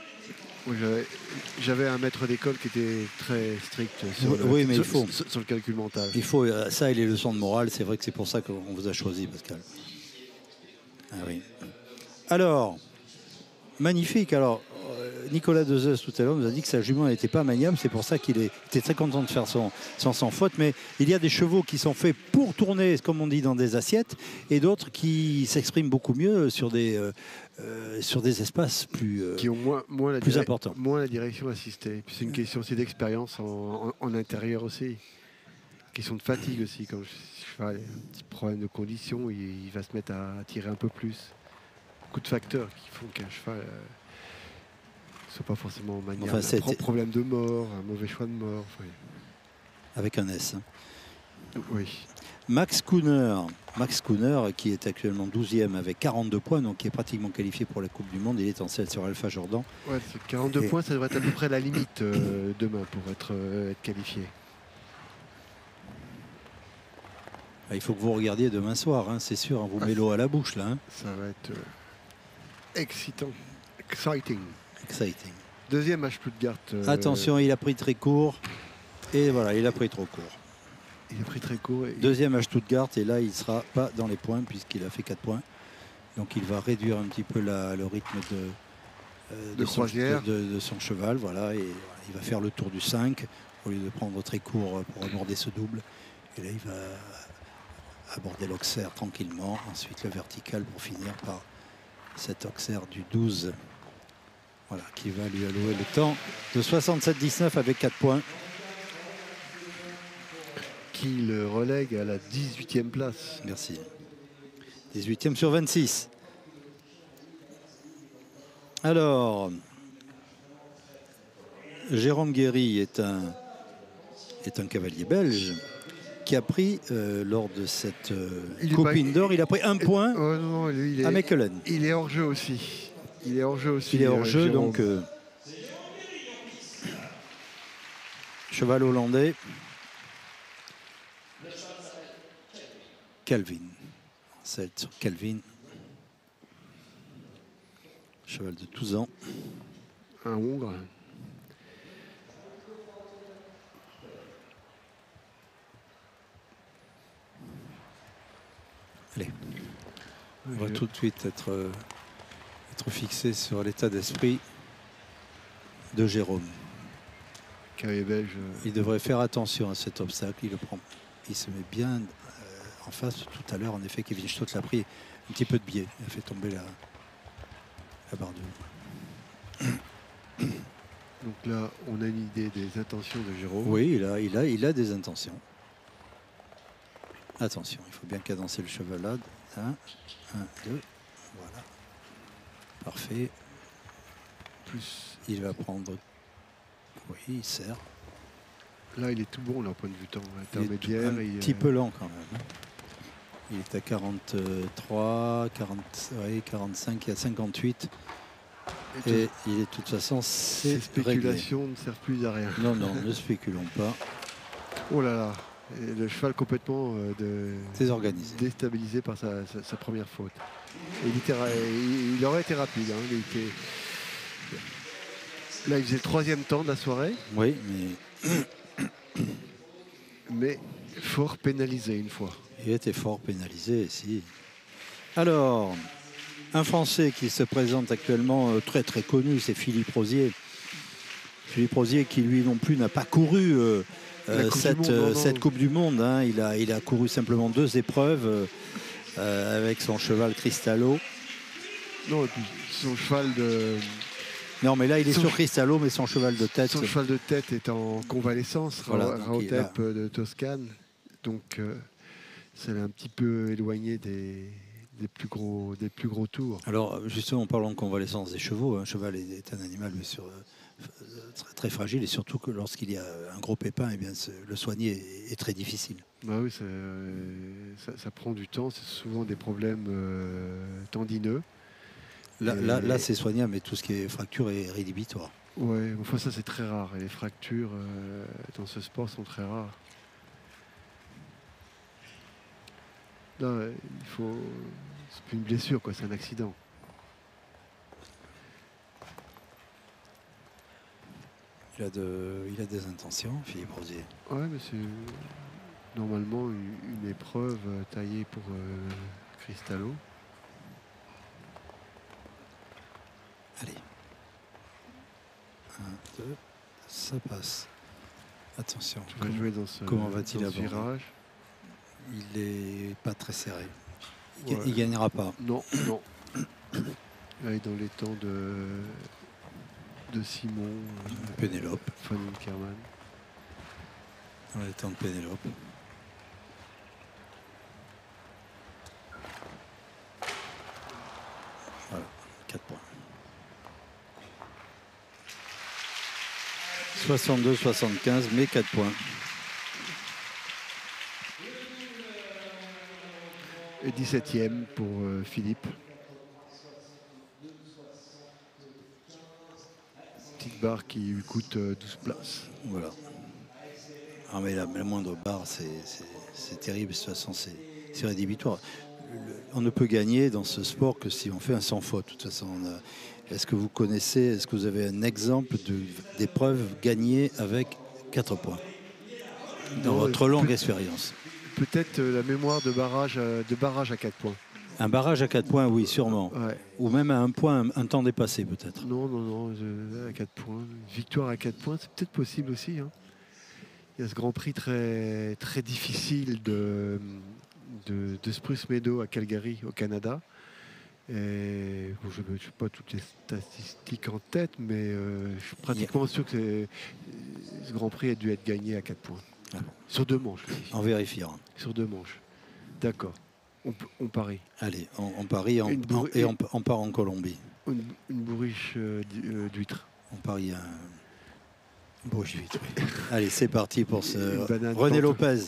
J'avais un maître d'école qui était très strict sur le calcul mental. Il faut ça et les leçons de morale. C'est vrai que c'est pour ça qu'on vous a choisi, Pascal. Ah oui. Alors, magnifique. Alors, Nicolas Dezeuse tout à l'heure nous a dit que sa jument n'était pas maniable. C'est pour ça qu'il était très content de faire son sans faute. Mais il y a des chevaux qui sont faits pour tourner, comme on dit, dans des assiettes, et d'autres qui s'expriment beaucoup mieux sur des espaces plus importants. Moins la direction assistée. Puis c'est une question aussi d'expérience en intérieur aussi. Question de fatigue aussi. Quand le cheval a un petit problème de condition, il va se mettre à tirer un peu plus. Beaucoup de facteurs qui font qu'un cheval ne soit pas forcément maniable. Enfin, un problème de mort, un mauvais choix de mort. Oui. Avec un S. Hein. Oui. Max Kouner, qui est actuellement 12e avec 42 points, donc qui est pratiquement qualifié pour la Coupe du Monde. Il est en selle sur Alpha Jordan. Ouais, 42 points, ça devrait être à peu près la limite demain pour être qualifié. Il faut que vous regardiez demain soir, hein, c'est sûr. Hein, vous mettez l'eau à la bouche là. Hein. Ça va être excitant. Exciting. Deuxième à Stuttgart. Attention, il a pris très court. Et voilà, il a pris trop court. Il a pris très court. Deuxième à Stuttgart, et là, il ne sera pas dans les points puisqu'il a fait 4 points. Donc, il va réduire un petit peu le rythme de son cheval. Voilà, et il va faire le tour du 5 au lieu de prendre très court pour aborder ce double. Et là, il va aborder l'Auxerre tranquillement. Ensuite, le vertical pour finir par cet Auxerre du 12. Voilà, qui va lui allouer le temps de 67-19 avec 4 points. Qui le relègue à la 18e place. Merci. 18e sur 26. Alors, Jérôme Guéry est un cavalier belge qui a pris, lors de cette Coupe Indoor, il a pris 1 point à Mechelen. Il est hors jeu aussi. Il est hors jeu, donc cheval hollandais. Calvin. Celle sur Calvin. Cheval de 12 ans. Un Hongre. Allez. On va tout de suite être fixé sur l'état d'esprit de Jérôme. Belge. Il devrait faire attention à cet obstacle. Il se met bien en face. Tout à l'heure, en effet, Kevin Stott l'a pris un petit peu de biais. Il a fait tomber la barre de haut. Donc là, on a une idée des intentions de Jérôme. Oui, il a des intentions. Attention, il faut bien cadencer le cheval là. 1, 2, voilà. Parfait. Plus. Il va prendre. Oui, il sert. Là, il est tout bon, là, au point de vue temps intermédiaire. Un petit peu lent quand même. Il est à 43, 45, il y a 58. Et il est de toute façon, ces spéculations réglé. Ne servent plus à rien. Non, ne spéculons pas. Oh là là. Et le cheval complètement désorganisé, déstabilisé par sa première faute. Et il aurait été rapide. Hein. Là, il faisait le 3e temps de la soirée. Oui, mais fort pénalisé une fois. Il était fort pénalisé, si. Alors, un Français qui se présente actuellement très très connu, c'est Philippe Rosier. Philippe Rosier qui lui non plus n'a pas couru cette Coupe du Monde. Hein. Il a couru simplement 2 épreuves avec son cheval Cristallo. Non, et puis son cheval de... Non, mais là, il est sur Cristallo, mais son cheval de tête... Son cheval de tête est en convalescence, Raotep de Toscane. Donc, c'est un petit peu éloigné des plus gros tours. Alors justement, en parlant de convalescence des chevaux, un cheval est un animal bien sûr très, très fragile, et surtout que lorsqu'il y a un gros pépin, eh bien, le soigner est très difficile. Bah oui, ça prend du temps, c'est souvent des problèmes tendineux. Là c'est soignable, mais tout ce qui est fracture est rédhibitoire. Ouais, enfin ça c'est très rare, et les fractures dans ce sport sont très rares. Là, c'est plus une blessure, quoi, c'est un accident. Il a des intentions, Philippe Rosier. Ouais, mais c'est normalement une épreuve taillée pour Cristallo. Allez. 1, 2, ça passe. Attention. Tu vas jouer dans ce, comment va-t-il dans ce aborder ? virage? Il n'est pas très serré. Ouais. Il gagnera pas. Non. Là, il est dans les temps de Simon, Pénélope. Van Inkerman. Dans les temps de Pénélope. Voilà, 4 points. 62-75, mais 4 points. Et 17e pour Philippe. Petite barre qui lui coûte 12 places. Voilà. Ah, mais la moindre barre, c'est terrible. De toute façon, c'est rédhibitoire. On ne peut gagner dans ce sport que si on fait un sans faute. De toute façon, est-ce que vous avez un exemple d'épreuve gagnée avec 4 points dans votre longue expérience? Peut-être la mémoire de barrage à 4 points. Un barrage à 4 points, oui, sûrement. Ouais. Ou même à 1 point, un temps dépassé peut-être. Non, à 4 points. Victoire à 4 points, c'est peut-être possible aussi. Hein. Il y a ce Grand Prix très, très difficile de Spruce Meadow à Calgary, au Canada. Et, bon, je n'ai pas toutes les statistiques en tête, mais je suis pratiquement sûr que ce Grand Prix a dû être gagné à 4 points. Ah bon. Sur 2 manches. En vérifiant. Sur 2 manches. D'accord. On parie. Allez, on parie et on part en Colombie. Une bourriche d'huîtres. On parie un bourriche d'huîtres. Oui. Allez, c'est parti pour ce René Lopez.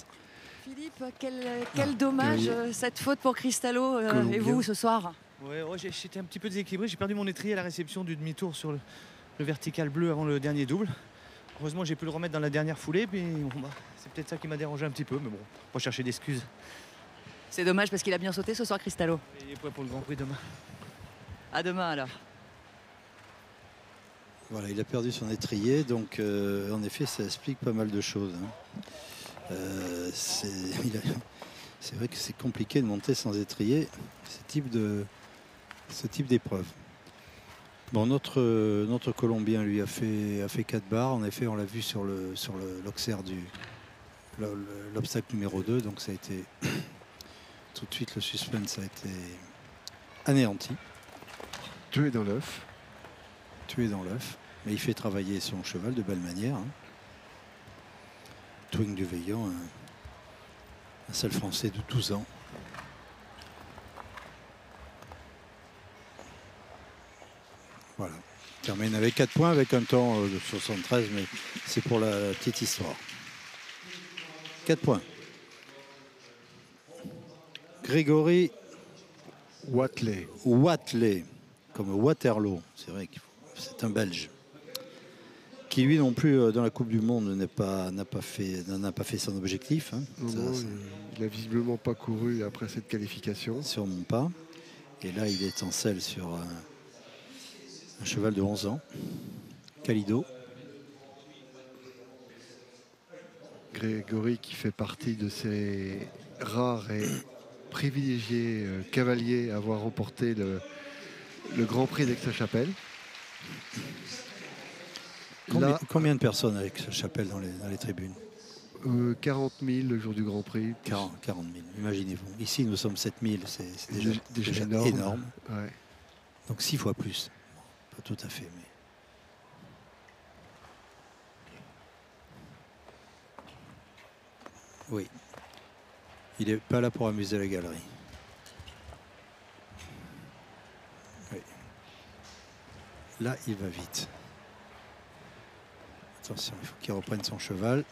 Philippe, quel dommage cette faute pour Cristallo et vous ce soir. Ouais, j'étais un petit peu déséquilibré. J'ai perdu mon étrier à la réception du demi-tour sur le vertical bleu avant le dernier double. Heureusement, j'ai pu le remettre dans la dernière foulée. Puis, c'est peut-être ça qui m'a dérangé un petit peu. Mais bon, pas chercher d'excuses. C'est dommage parce qu'il a bien sauté ce soir, Cristallo. Il est prêt pour le Grand Prix demain. À demain alors. Voilà, il a perdu son étrier. Donc, en effet, ça explique pas mal de choses. Hein. C'est vrai que c'est compliqué de monter sans étrier ce type d'épreuve. Bon, notre Colombien lui a fait 4 barres. En effet, on l'a vu sur l'Auxerre l'obstacle numéro 2. Donc ça a été tout de suite, le suspense a été anéanti. Tué dans l'œuf. Mais il fait travailler son cheval de belle manière. Hein. Twing du Veillon, un seul Français de 12 ans. Voilà. Il termine avec 4 points, avec un temps de 73, mais c'est pour la petite histoire. 4 points. Grégory Watley, comme Waterloo, c'est vrai que c'est un Belge, qui lui non plus dans la Coupe du Monde n'a pas fait son objectif. Hein. Il n'a visiblement pas couru après cette qualification. Sûrement pas. Et là, il est en selle sur un cheval de 11 ans, Calido. Grégory qui fait partie de ces rares et privilégiés cavaliers à avoir remporté le Grand Prix d'Aix-la-Chapelle. Combien de personnes avec ce chapelle dans les tribunes? 40 000 le jour du Grand Prix. 40 000, imaginez-vous. Ici, nous sommes 7 000, c'est déjà énorme. Ouais. Donc 6 fois plus. Pas tout à fait, mais... Oui. Il n'est pas là pour amuser la galerie. Oui. Là, il va vite. Attention, il faut qu'il reprenne son cheval.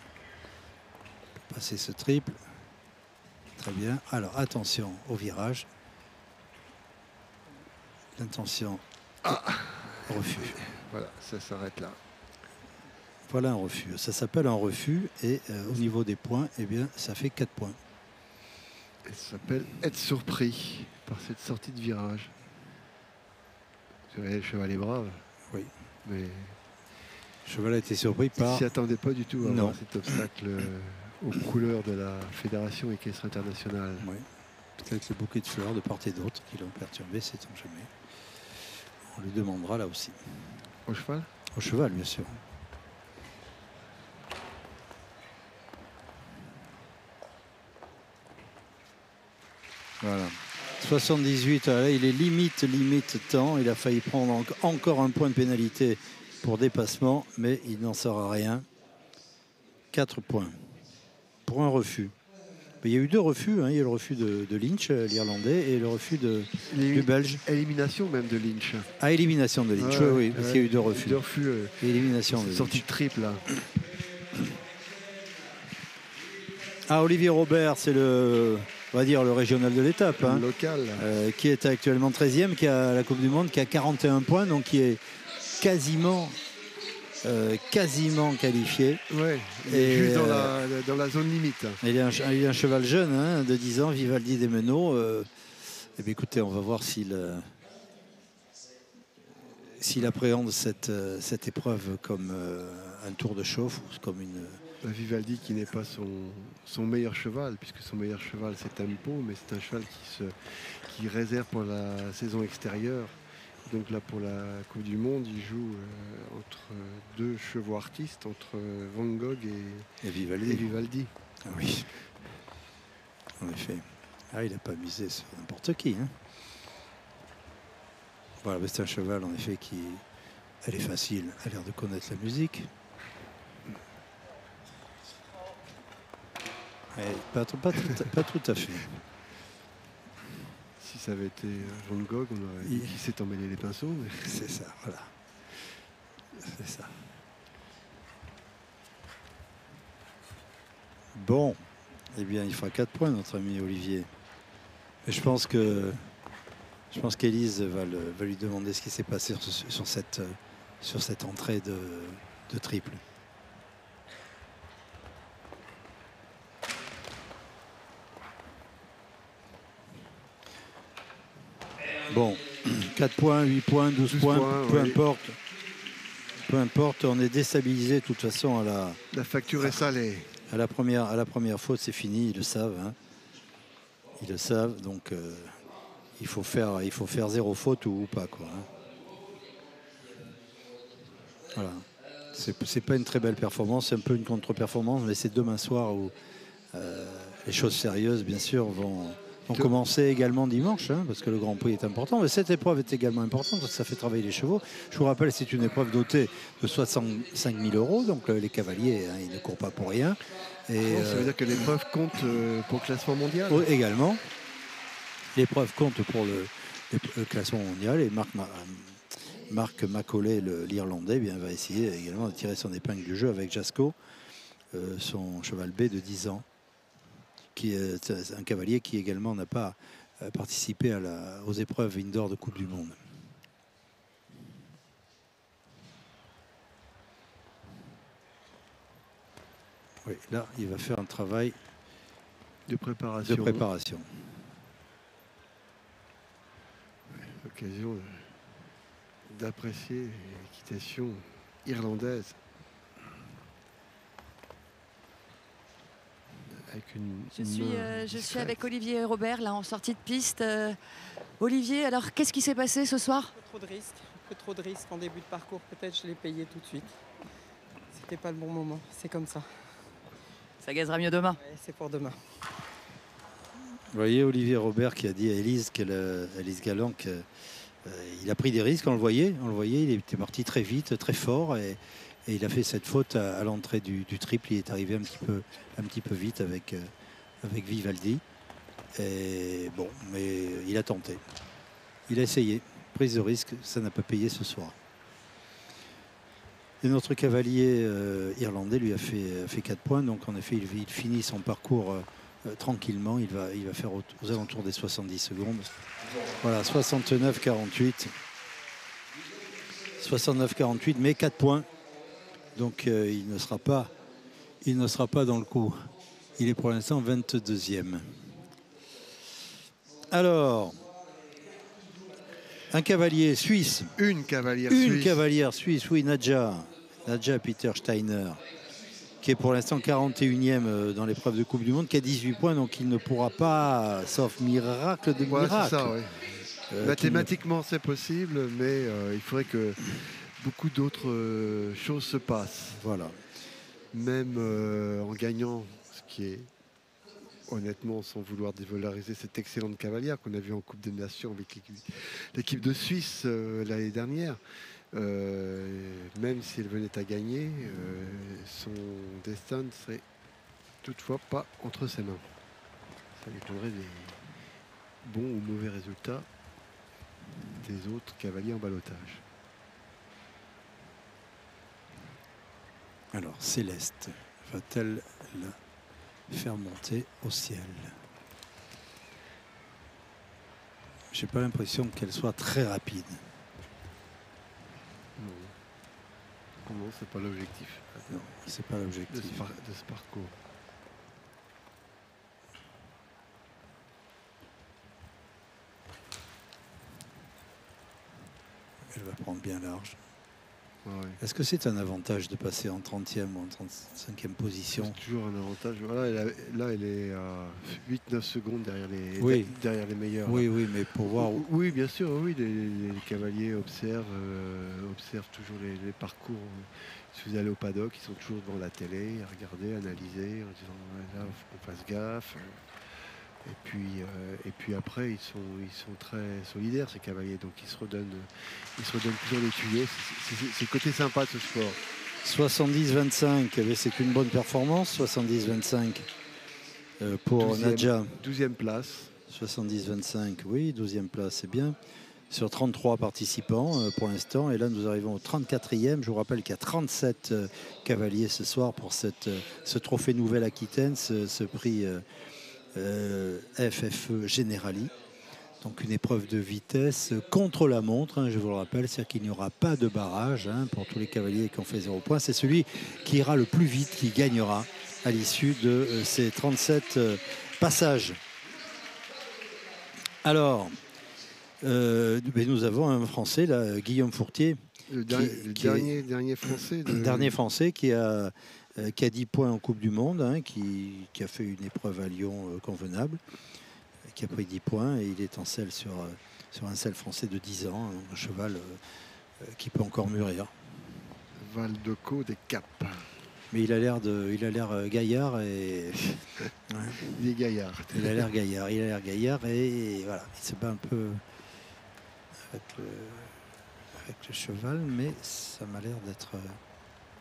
Passer ce triple. Très bien. Alors, attention au virage. L'intention. Refus. Voilà, ça s'arrête là. Voilà un refus. Ça s'appelle un refus. Et au niveau des points, eh bien, ça fait 4 points. Et ça s'appelle être surpris par cette sortie de virage. Le cheval est brave. Oui. Mais le cheval a été surpris par... il ne s'y attendait pas du tout à Non. avoir cet obstacle aux couleurs de la Fédération équestre internationale. Oui. Peut-être le bouquet de fleurs de part et d'autre qui l'ont perturbé, sait-on jamais. On lui demandera là aussi. Au cheval? Au cheval, bien sûr. Voilà. 78, là, il est limite temps. Il a failli prendre encore un point de pénalité pour dépassement, mais il n'en sera rien. 4 points pour un refus. Mais il y a eu 2 refus. Hein. Il y a eu le refus de Lynch, l'Irlandais, et le refus du Belge. Élimination même de Lynch. Ah, élimination de Lynch, oui, parce qu'il y a eu 2 refus. 2 refus. Élimination de Lynch. Sortie de triple là. Ah, Olivier Robert, c'est le... on va dire le régional de l'étape, hein, local, qui est actuellement 13e, qui a la Coupe du Monde, qui a 41 points, donc qui est quasiment qualifié. Ouais, il est juste dans la zone limite. Il est un cheval jeune, hein, de 10 ans, Vivaldi des Meneaux. Eh bien, écoutez, on va voir s'il appréhende cette épreuve comme un tour de chauffe, ou comme une... Vivaldi qui n'est pas son meilleur cheval, puisque son meilleur cheval c'est Tempo, mais c'est un cheval qui réserve pour la saison extérieure. Donc là pour la Coupe du Monde, il joue entre 2 chevaux artistes, entre Van Gogh et Vivaldi. Ah oui, en effet. Ah, il n'a pas misé sur n'importe qui. Hein. Voilà, c'est un cheval en effet qui... Elle est facile, a l'air de connaître la musique. Pas tout à fait. Si ça avait été Van Gogh, on aurait dit qu'il s'est emmêlé les pinceaux. Mais... C'est ça, voilà. C'est ça. Bon, eh bien, il fera 4 points, notre ami Olivier. Et je pense qu'Élise va lui demander ce qui s'est passé sur cette entrée de triple. Bon, 4 points, 8 points, 12 points, peu importe. Peu importe, on est déstabilisé de toute façon à la... La facture est salée. À la première faute, c'est fini, ils le savent. Hein. Ils le savent, donc il faut faire 0 faute ou pas, quoi. Hein. Voilà. C'est pas une très belle performance, c'est un peu une contre-performance, mais c'est demain soir où les choses sérieuses, bien sûr, vont commencer également dimanche, hein, parce que le Grand Prix est important. Mais cette épreuve est également importante, parce que ça fait travailler les chevaux. Je vous rappelle, c'est une épreuve dotée de 65 000 €, donc les cavaliers, hein, ils ne courent pas pour rien. Et, ça veut dire que l'épreuve compte pour le classement mondial. Également. L'épreuve compte pour le classement mondial, et Marc Macaulay, l'Irlandais, va essayer également de tirer son épingle du jeu avec Jasco, son cheval B de 10 ans. Qui est un cavalier qui également n'a pas participé aux épreuves indoor de Coupe du Monde. Oui, là, il va faire un travail de préparation. L'occasion d'apprécier l'équitation irlandaise. Je suis avec Olivier Robert, là, en sortie de piste. Olivier, alors, qu'est-ce qui s'est passé ce soir? Un peu trop de risques en début de parcours. Peut-être je l'ai payé tout de suite. C'était pas le bon moment, c'est comme ça. Ça gazera mieux demain. Ouais, c'est pour demain. Vous voyez Olivier Robert qui a dit à Élise Galland qu'il a pris des risques, on le voyait, il était parti très vite, très fort, et il a fait cette faute à l'entrée du triple. Il est arrivé un petit peu vite avec Vivaldi. Et bon, mais il a tenté. Il a essayé. Prise de risque, ça n'a pas payé ce soir. Et notre cavalier irlandais lui a fait 4 points. Donc en effet, il finit son parcours tranquillement. Il va faire aux alentours des 70 secondes. Voilà, 69-48. 69-48, mais 4 points. Donc il ne sera pas dans le coup. Il est pour l'instant 22e. Alors, un cavalier suisse. Une cavalière suisse, oui, Nadja Peter Steiner, qui est pour l'instant 41e dans l'épreuve de Coupe du Monde, qui a 18 points, donc il ne pourra pas, sauf miracle de miracle. C'est ça, oui. Mathématiquement, c'est possible, mais il faudrait que beaucoup d'autres choses se passent. Voilà. Même en gagnant, ce qui est honnêtement, sans vouloir dévaloriser cette excellente cavalière qu'on a vue en Coupe des Nations avec l'équipe de Suisse l'année dernière, même si elle venait à gagner, son destin ne serait toutefois pas entre ses mains. Ça dépendrait des bons ou mauvais résultats des autres cavaliers en ballottage. Alors, Céleste va-t-elle la faire monter au ciel? J'ai pas l'impression qu'elle soit très rapide. Non, c'est pas l'objectif. Non, c'est pas l'objectif de ce parcours. Elle va prendre bien large. Ouais. Est-ce que c'est un avantage de passer en 30e ou en 35e position? C'est toujours un avantage. Voilà, là, elle est à 8-9 secondes derrière les meilleurs. Oui, oui, mais pour voir... Oui, bien sûr, oui. Les cavaliers observent toujours les parcours. Si vous allez au paddock, ils sont toujours devant la télé, à regarder, analyser, en disant là, il faut qu'on fasse gaffe. Et puis après, ils sont très solidaires, ces cavaliers, donc ils se redonnent toujours les tuyaux. C'est le côté sympa de ce sport. 70-25, c'est une bonne performance, 70-25 pour Nadja. 12e place. 70-25, oui, 12e place, c'est bien. Sur 33 participants pour l'instant. Et là, nous arrivons au 34e. Je vous rappelle qu'il y a 37 cavaliers ce soir pour ce trophée Nouvelle-Aquitaine, ce prix... FFE Generali, donc une épreuve de vitesse contre la montre, je vous le rappelle, c'est-à-dire qu'il n'y aura pas de barrage pour tous les cavaliers qui ont fait 0 points. C'est celui qui ira le plus vite qui gagnera à l'issue de ces 37 passages. Alors, nous avons un Français, là, Guillaume Fourtier, dernier Français. Dernier Français qui a 10 points en Coupe du Monde, qui a fait une épreuve à Lyon convenable, qui a pris 10 points et il est en selle sur un selle français de 10 ans, un cheval qui peut encore mûrir. Valdeco des Caps. Mais il a l'air gaillard et il est gaillard. Il a l'air gaillard et voilà, il se bat un peu avec le cheval, mais ça m'a l'air d'être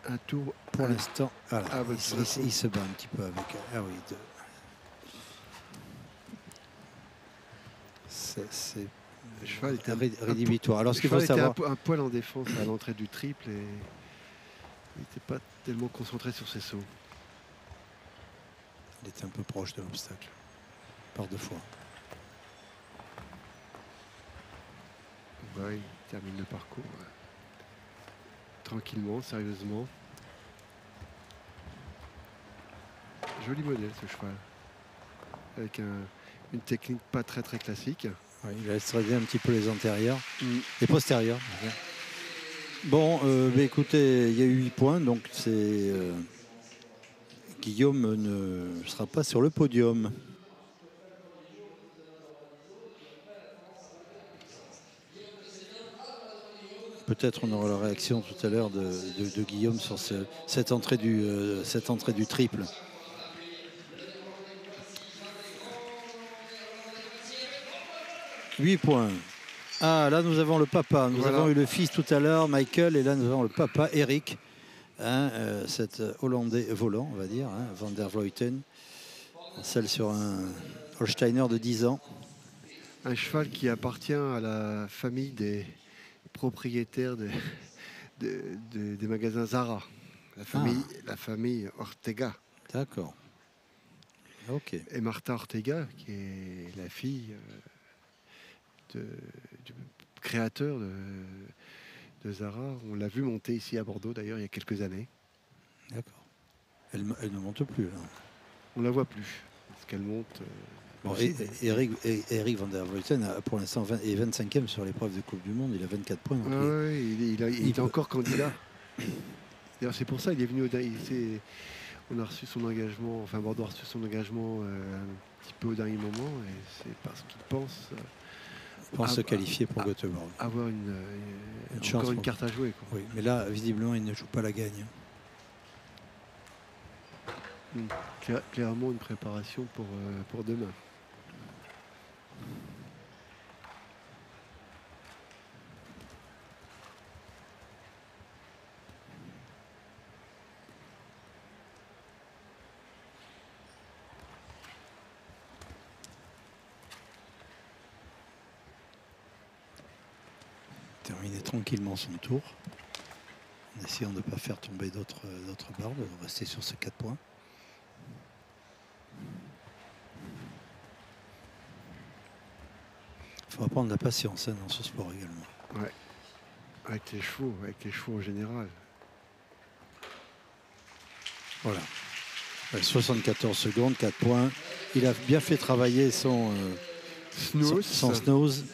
un tour pour l'instant. Voilà, il se bat un petit peu avec. Ah oui, c'est le cheval était rédhibitoire. Alors, ce qu'il faut savoir, un poil en défense à l'entrée du triple et il n'était pas tellement concentré sur ses sauts. Il était un peu proche de l'obstacle par 2 fois. Ouais, il termine le parcours tranquillement, sérieusement. Joli modèle ce cheval, avec une technique pas très classique. Ouais, il a stressé un petit peu les antérieurs et postérieurs. Bon, écoutez, il y a eu 8 points, donc c'est Guillaume ne sera pas sur le podium. Peut-être on aura la réaction tout à l'heure de Guillaume sur cette entrée du triple. « 8 points. Ah, là, nous avons le papa. Nous avons eu le fils tout à l'heure, Michael, et là, nous avons le papa, Eric. Cet Hollandais volant, on va dire, Van der Vleuten. Celle sur un Holsteiner de 10 ans. Un cheval qui appartient à la famille des propriétaires des magasins Zara. La famille Ortega. D'accord. Ok. Et Marta Ortega, qui est la fille du créateur de Zara. On l'a vu monter ici à Bordeaux d'ailleurs il y a quelques années. D'accord. Elle ne monte plus là. On la voit plus. Parce qu'elle monte. Bon, Eric van der Vleuten pour l'instant est 25e sur l'épreuve de Coupe du Monde. Il a 24 points. Donc il est encore candidat. D'ailleurs, c'est pour ça qu'il est venu on a reçu son engagement, enfin Bordeaux a reçu son engagement un petit peu au dernier moment, et c'est parce qu'il pense se qualifier pour Göteborg. Avoir une chance, une carte à jouer. Quoi. Oui, mais là, visiblement, il ne joue pas la gagne. Clairement une préparation pour demain. Terminer tranquillement son tour, en essayant de ne pas faire tomber d'autres barres, de rester sur ces 4 points. Il faut apprendre la patience dans ce sport également. Ouais. Avec les chevaux en général. Voilà. 74 secondes, 4 points. Il a bien fait travailler son snooze.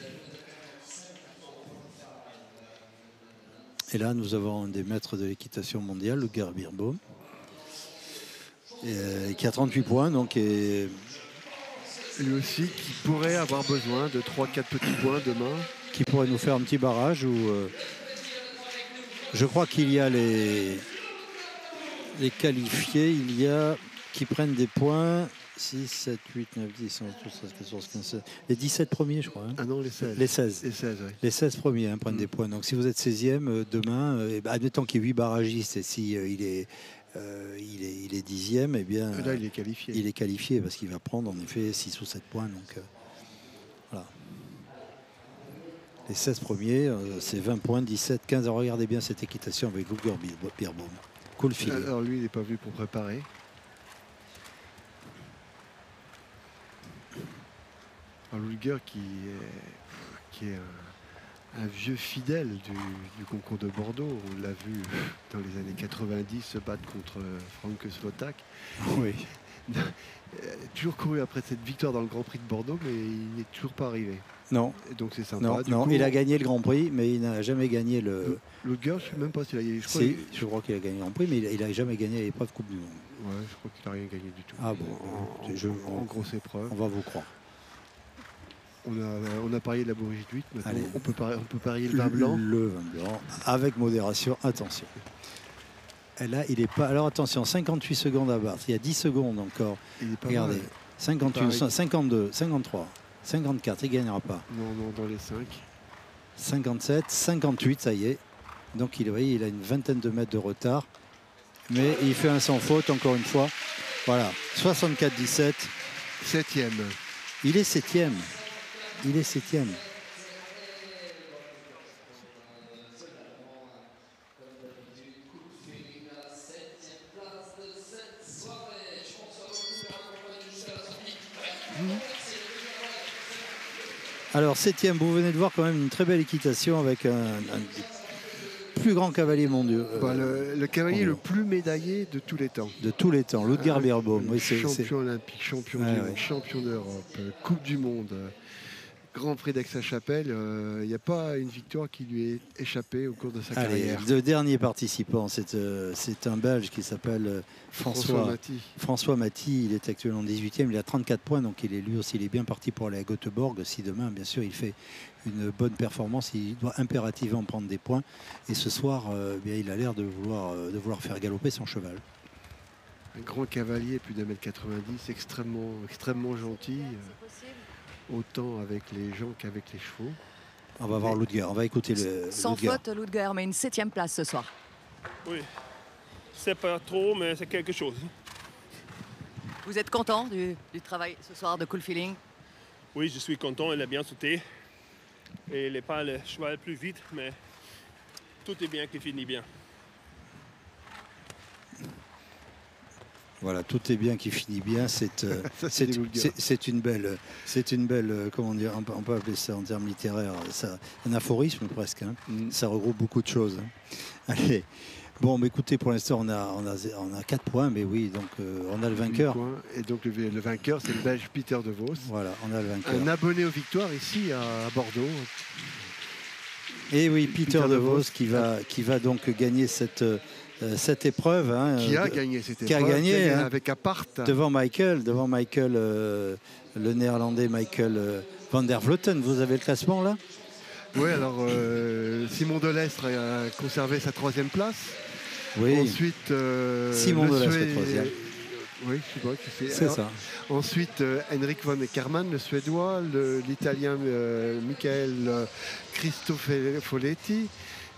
Et là, nous avons un des maîtres de l'équitation mondiale, Ludger Beerbaum, qui a 38 points. Donc, lui aussi, qui pourrait avoir besoin de 3-4 petits points demain. Qui pourrait nous faire un petit barrage. Je crois qu'il y a les qualifiés, il y a qui prennent des points. 6, 7, 8, 9, 10, 11, 12, 13, 14, 15, 16. Les 17 premiers, je crois. Ah non, les 16. Les 16. Les 16, oui. Les 16 premiers prennent des points. Donc si vous êtes 16e, demain, admettons qu'il y ait 8 barragistes, et si il est 10e, eh bien, là, il est qualifié. Il est qualifié parce qu'il va prendre en effet 6 ou 7 points. Donc voilà. Les 16 premiers, c'est 20 points, 17, 15. Alors, regardez bien cette équitation avec Ludger Beerbaum. Cool filet. Alors lui, il n'est pas venu pour préparer. Alors Ludger qui est un vieux fidèle du concours de Bordeaux. On l'a vu dans les années 90 se battre contre Frank Slotak. Oui. Toujours couru après cette victoire dans le Grand Prix de Bordeaux, mais il n'est toujours pas arrivé. Non. Et donc c'est sympa. Non, il a gagné le Grand Prix, mais il n'a jamais gagné le... Ludger, je ne sais même pas s'il a gagné. Je crois qu'il a gagné le Grand Prix, mais il n'a jamais gagné l'épreuve Coupe du Monde. Ouais, je crois qu'il n'a rien gagné du tout. Ah bon, en grosse épreuve. On va vous croire. On a parié de la bourriche d'huître, maintenant on peut parier le vin blanc. Le vin blanc, avec modération, attention. Et là, il est pas... Alors attention, 58 secondes à battre, il y a 10 secondes encore. Regardez, mal. 58, 52, 53, 54, il ne gagnera pas. Non, dans les 5. 57, 58, ça y est. Donc il a une vingtaine de mètres de retard. Mais il fait un sans faute, encore une fois. Voilà, 64-17. 7e. Il est 7e. Il est 7e. Alors 7e, vous venez de voir quand même une très belle équitation avec un plus grand cavalier mondial. Le cavalier le plus médaillé de tous les temps. De tous les temps, Ludger Beerbaum. Oui, champion olympique, champion du monde, champion d'Europe, Coupe du Monde. Grand Prix d'Aix-la-Chapelle, il n'y a pas une victoire qui lui est échappée au cours de sa carrière. Le dernier participant, c'est un Belge qui s'appelle François Maty. Il est actuellement 18e, il a 34 points, donc lui aussi il est bien parti pour aller à Göteborg. Si demain, bien sûr, il fait une bonne performance, il doit impérativement prendre des points. Et ce soir, il a l'air de vouloir faire galoper son cheval. Un grand cavalier, plus d'1m90, extrêmement gentil. Autant avec les gens qu'avec les chevaux. On va voir Ludger, on va écouter Sans faute, Ludger, mais une 7e place ce soir. Oui, c'est pas trop, mais c'est quelque chose. Vous êtes content du travail ce soir de Cool Feeling? Oui, je suis content, il a bien sauté. Et il n'est pas le cheval plus vite, mais tout est bien qui finit bien. Voilà, tout est bien qui finit bien. C'est une belle, comment dire, on peut appeler ça en termes littéraires, un aphorisme presque. Hein. Ça regroupe beaucoup de choses. Hein. Allez. Bon, mais écoutez, pour l'instant, on a 4 points, mais oui, donc on a le vainqueur. Et donc le vainqueur, c'est le Belge Peter de Vos. Voilà, on a le vainqueur. Un abonné aux victoires ici à Bordeaux. Et oui, Peter de Vos qui va donc gagner cette épreuve. Hein, qui a gagné cette épreuve. Qui a gagné hein, avec Apart. Devant Michael, le néerlandais Michael van der Vleuten. Vous avez le classement là? Oui, alors Simon Delestre a conservé sa 3e place. Oui. Ensuite, Simon Delestre, 3e. Oui, je sais pas qui c'est. C'est ça. Ensuite, Henrik von Eckermann, le Suédois, l'Italien Michael Cristofoletti.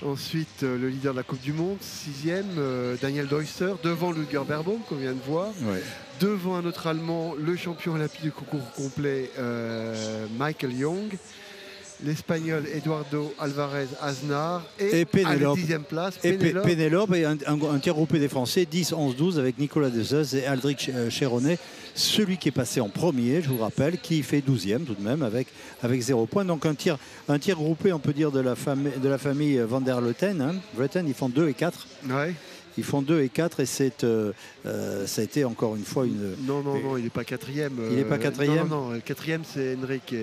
Ensuite, le leader de la Coupe du Monde, 6e, Daniel Deusser, devant Ludger Beerbaum, qu'on vient de voir. Ouais. Devant un autre Allemand, le champion olympique du concours complet, Michael Young. L'Espagnol Eduardo Alvarez Aznar et Pénélope. À la 10e place, Pénélope et un tir groupé des Français, 10, 11, 12 avec Nicolas Dezeuse et Aldrich Chéronnet, celui qui est passé en premier, je vous rappelle, qui fait 12e tout de même avec 0 points. Donc un tir groupé, on peut dire, de la famille Van der Vleuten. Hein. Vleuten, ils font 2 et 4. Ouais. Ils font 2 et 4 et ça a été encore une fois une... Non, il n'est pas 4e. Il n'est pas 4e. Non, le 4e c'est Henrik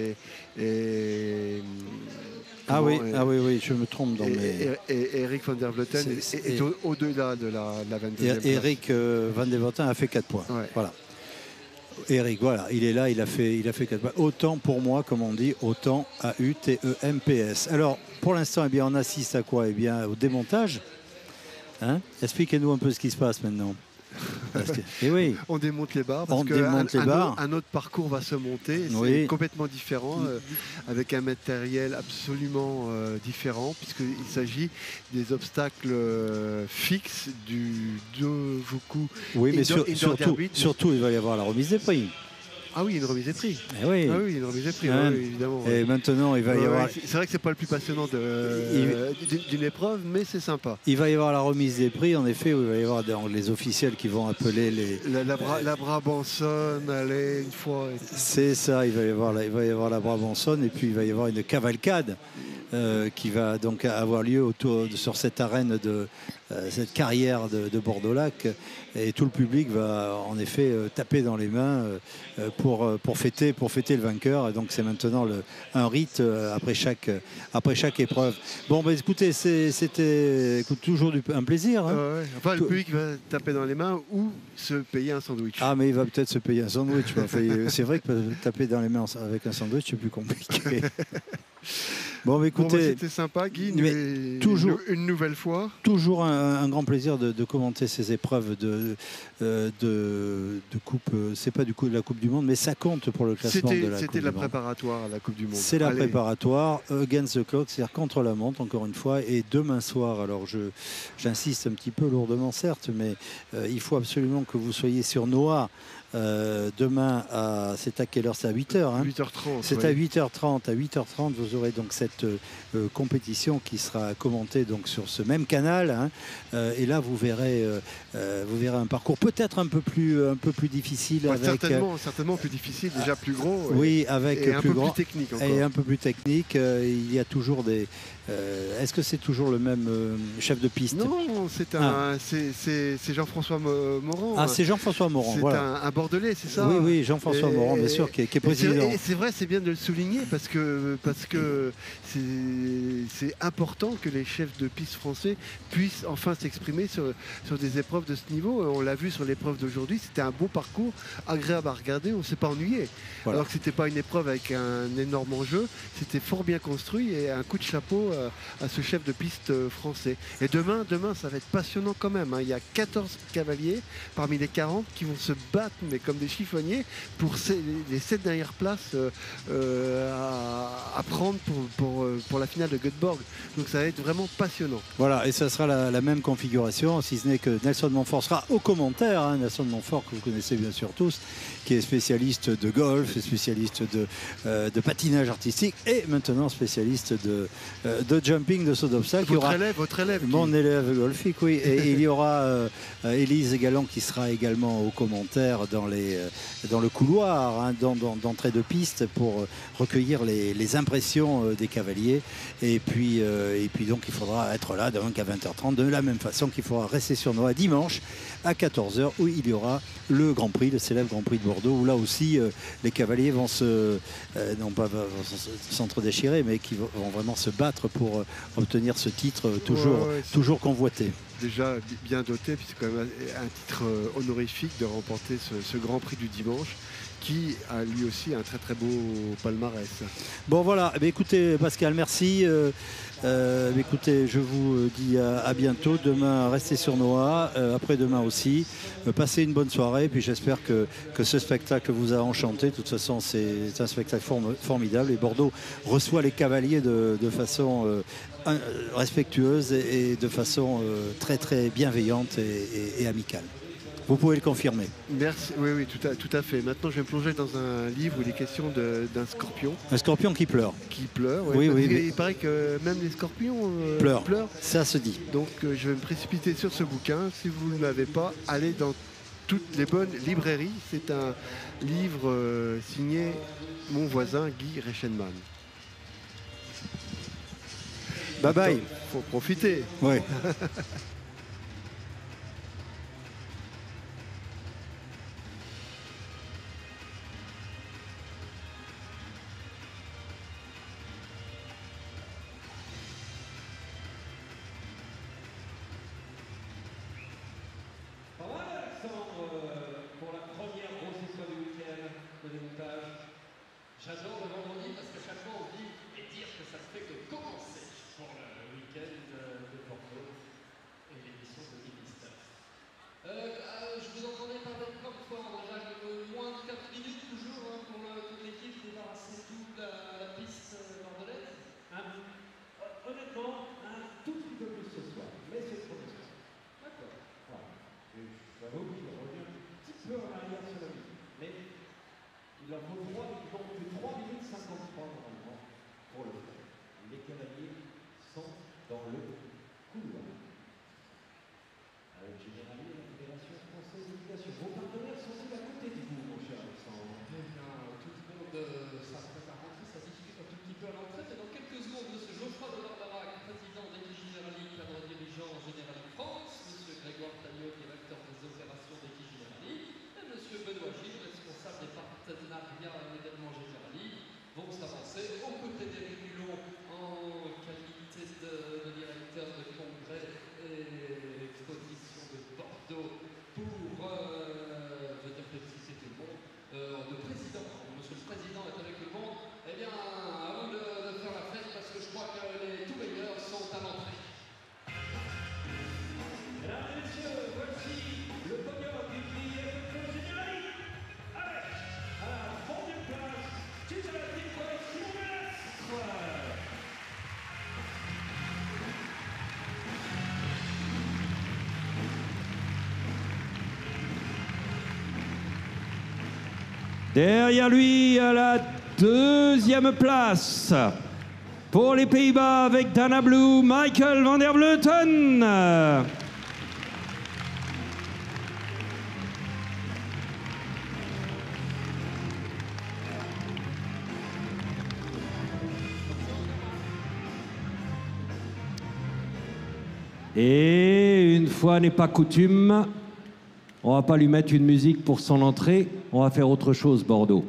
oui, je me trompe dans mes... Et Eric van der Vleuten est au-delà de la 22e place. Eric van der Vleuten a fait 4 points. Ouais. Voilà. Eric, voilà, il est là, il a fait 4 points. Autant pour moi, comme on dit, autant AUTEMPS. Alors, pour l'instant, eh bien, on assiste à quoi? Eh bien, au démontage. Hein? Expliquez-nous un peu ce qui se passe maintenant. Et oui. On démonte les barres parce qu'un autre parcours va se monter. C'est complètement différent, avec un matériel absolument différent, puisqu'il s'agit des obstacles fixes du Dovuku. Oui, mais surtout, il va y avoir la remise des prix. Ah oui, une remise des prix. Oui. Ah oui, une remise des prix, oui, évidemment. Et maintenant, il va y avoir... C'est vrai que c'est pas le plus passionnant d'une épreuve, mais c'est sympa. Il va y avoir la remise des prix, en effet, où il va y avoir les officiels qui vont appeler les... La Brabançonne, allez, une fois. C'est ça, il va y avoir la Brabançonne, et puis il va y avoir une cavalcade qui va donc avoir lieu sur cette arène cette carrière de Bordeaux-Lac, et tout le public va en effet taper dans les mains pour fêter le vainqueur. Et donc c'est maintenant un rite après chaque épreuve. Bon, bah, écoutez, c'était toujours un plaisir. Hein. Enfin, le public va taper dans les mains ou se payer un sandwich. Ah, mais il va peut-être se payer un sandwich. C'est vrai que taper dans les mains avec un sandwich, c'est plus compliqué. Bon, mais écoutez, c'était sympa, Guy, une nouvelle fois. Toujours un grand plaisir de commenter ces épreuves de coupe. C'est pas du coup de la Coupe du Monde, mais ça compte pour le classement de la Coupe du Monde. C'était la préparatoire à la Coupe du Monde. C'est la préparatoire, against the clock, c'est-à-dire contre la montre, encore une fois. Et demain soir, alors j'insiste un petit peu lourdement, certes, mais il faut absolument que vous soyez sur Noah. Demain, c'est à quelle heure? C'est à 8h. Hein, 8h30. C'est à 8h30. À 8h30, vous aurez donc cette compétition qui sera commentée donc sur ce même canal. Hein, et là, vous verrez un parcours peut-être un peu plus difficile. Ouais, avec, certainement plus difficile, déjà plus gros. Oui, avec et un plus peu grand, plus technique encore. Et un peu plus technique. Il y a toujours des... est-ce que c'est toujours le même chef de piste? Non, c'est Jean-François Morand. Ah, c'est Jean-François Morand. C'est voilà. un Bordelais, c'est ça? Oui, Jean-François Morand, bien sûr, qui est président. Et c'est vrai, c'est bien de le souligner parce que c'est important que les chefs de piste français puissent enfin s'exprimer sur des épreuves de ce niveau. On l'a vu sur l'épreuve d'aujourd'hui, c'était un beau parcours, agréable à regarder, on ne s'est pas ennuyé. Voilà. Alors que c'était pas une épreuve avec un énorme enjeu, c'était fort bien construit et un coup de chapeau à ce chef de piste français. Et demain, ça va être passionnant quand même. Hein. Il y a 14 cavaliers parmi les 40 qui vont se battre mais comme des chiffonniers pour les 7 dernières places à prendre pour la finale de Göteborg. Göteborg. Donc ça va être vraiment passionnant. Voilà, et ça sera la même configuration, si ce n'est que Nelson Montfort sera au commentaire. Hein, Nelson Montfort, que vous connaissez bien sûr tous, qui est spécialiste de golf, spécialiste de patinage artistique et maintenant spécialiste de jumping, de saut d'obstacle. Votre élève. Mon élève golfique, oui. Et il y aura Élise Galland qui sera également au commentaire dans le couloir, hein, d'entrée de piste pour recueillir les impressions des cavaliers. Et puis donc il faudra être là donc à 20h30 de la même façon qu'il faudra rester sur Noah dimanche à 14h où il y aura le Grand Prix, le célèbre Grand Prix de Bordeaux, où là aussi les cavaliers vont s'entre-déchirer, mais qui vont vraiment se battre pour obtenir ce titre toujours convoité. Déjà bien doté, puis c'est quand même un titre honorifique de remporter ce Grand Prix du dimanche, qui a lui aussi un très très beau palmarès. Bon voilà, écoutez Pascal, merci. Écoutez, je vous dis à bientôt. Demain, restez sur Noah, après-demain aussi. Passez une bonne soirée, puis j'espère que ce spectacle vous a enchanté. De toute façon, c'est un spectacle formidable et Bordeaux reçoit les cavaliers de façon respectueuse et de façon très très bienveillante et amicale. Vous pouvez le confirmer. Merci, oui, tout à fait. Maintenant, je vais me plonger dans un livre où il est question d'un scorpion. Un scorpion qui pleure. Qui pleure, oui. Il paraît que même les scorpions pleurent. Ça se dit. Donc, je vais me précipiter sur ce bouquin. Si vous ne l'avez pas, allez dans toutes les bonnes librairies. C'est un livre signé mon voisin Guy Reichenmann. Bye bye. Faut profiter. Oui. J'adore le vendredi parce qu'à chaque fois on dit et dire que ça ne fait que commencer pour le week-end de Bordeaux et l'émission de Ministère. Je vous entendais parler comme fort, déjà moins de 4 minutes toujours hein, pour toute l'équipe débarrasser toute la piste bordelaise. Honnêtement, un tout petit peu plus ce soir, mais c'est trop ce soir. D'accord. Voilà. J'avoue qu'il revient un petit peu en arrière sur la musique, mais il en faut 3 minutes 53 normalement pour le faire. Les cavaliers sont dans le couloir. Avec Généralier, la Fédération Française d'Éducation. Vos partenaires sont-ils à côté de vous, mon cher Alexandre? Eh bien, tout le monde s'apprête à rentrer, ça discute un tout petit peu à l'entrée. Et dans quelques secondes, M. Geoffroy de Barbarac, président d'Équipe Généralier, cadre dirigeant Général France, M. Grégoire Taillot, directeur des opérations d'Équipe Généralier, et M. Benoît Gilles, responsable des partenariats et événements Généralier, vont s'avancer aux côtés d'Éric Hulot en qualité de directeur de congrès et exposition de Bordeaux pour venir féliciter tout le monde. Le président, monsieur le président est avec le monde. Eh bien, à vous de faire la fête parce que je crois que les tout meilleurs sont à l'entrée. Mesdames et messieurs, voici le podium du prix Généralier avec à la 11e place, titulaire Simon Mestre. Derrière lui, à la 2e place, pour les Pays-Bas avec Dana Blue, Michael van der Vleuten. Et une fois n'est pas coutume, on va pas lui mettre une musique pour son entrée, on va faire autre chose, Bordeaux.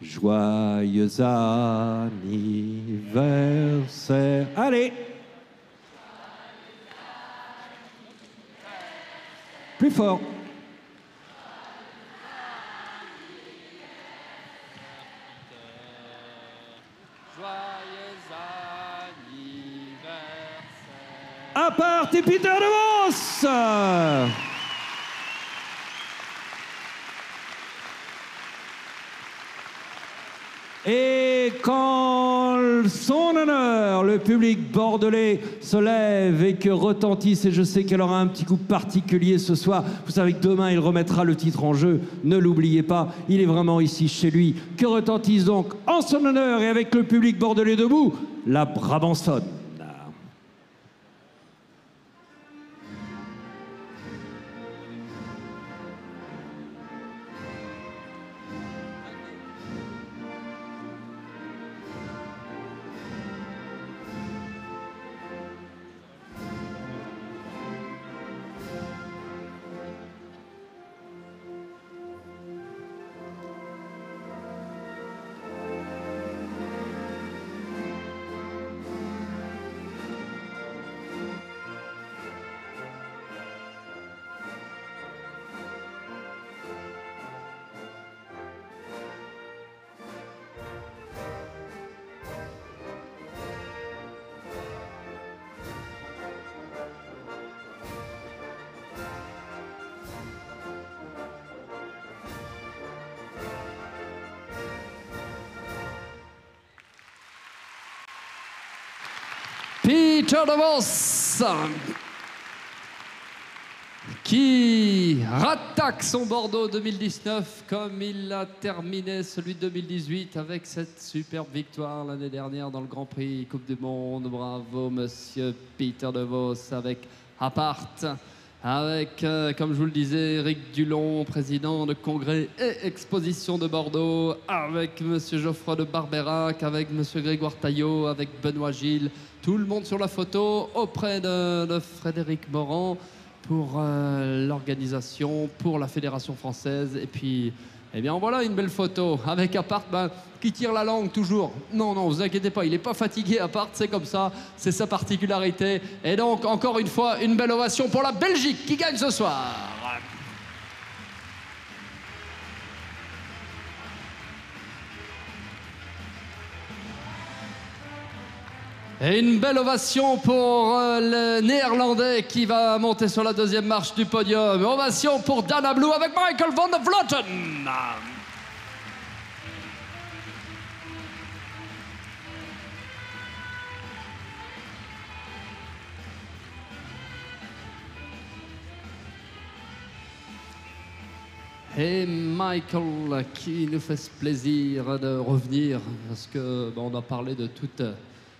Joyeux anniversaire. Allez! Plus fort. À part Peter de Vos. Et quand son honneur, le le public bordelais se lève et que retentisse, et je sais qu'elle aura un petit coup particulier ce soir. Vous savez que demain, il remettra le titre en jeu. Ne l'oubliez pas, il est vraiment ici chez lui. Que retentisse donc, en son honneur et avec le public bordelais debout, la Brabançonne. Peter de Vos qui rattaque son Bordeaux 2019 comme il a terminé celui de 2018 avec cette superbe victoire l'année dernière dans le Grand Prix Coupe du Monde. Bravo monsieur Peter de Vos avec Apart, avec, comme je vous le disais, Éric Dulon, président de congrès et exposition de Bordeaux, avec monsieur Geoffroy de Barberac, avec monsieur Grégoire Taillot, avec Benoît Gilles, tout le monde sur la photo auprès de Frédéric Morand pour l'organisation, pour la Fédération française. Et puis, eh bien voilà une belle photo avec Apart qui tire la langue toujours. Non, non, vous inquiétez pas, il n'est pas fatigué Apart, c'est comme ça, c'est sa particularité. Et donc, encore une fois, une belle ovation pour la Belgique qui gagne ce soir. Et une belle ovation pour le Néerlandais qui va monter sur la deuxième marche du podium. Ovation pour Dana Blue avec Michael van der Vleuten. Et Michael qui nous fait ce plaisir de revenir parce que on a parlé de toutes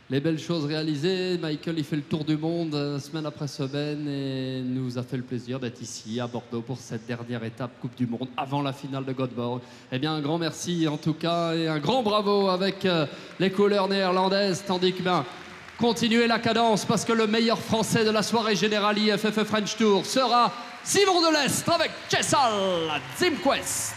les belles choses réalisées. Michael, il fait le tour du monde semaine après semaine et nous a fait le plaisir d'être ici à Bordeaux pour cette dernière étape Coupe du Monde avant la finale de Göteborg. Eh bien, un grand merci en tout cas et un grand bravo avec les couleurs néerlandaises, tandis que continuez la cadence parce que le meilleur français de la soirée Generali FFE French Tour sera Simon de l'Est avec Chessal Zimquest.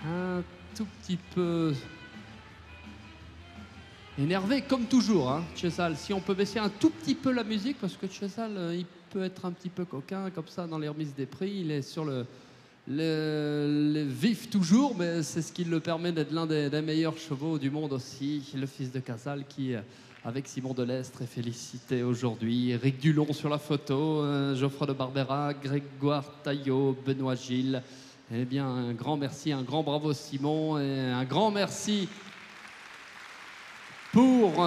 Un tout petit peu énervé comme toujours, hein, Chessal. Si on peut baisser un tout petit peu la musique, parce que Chessal, il peut être un petit peu coquin comme ça dans les remises des prix. Il est sur le vif toujours, mais c'est ce qui le permet d'être l'un des meilleurs chevaux du monde aussi. Le fils de Casal qui, avec Simon Delestre, est félicité aujourd'hui. Éric Dulon sur la photo, Geoffroy de Barberac, Grégoire Taillot, Benoît Gilles. Eh bien, un grand merci, un grand bravo Simon et un grand merci pour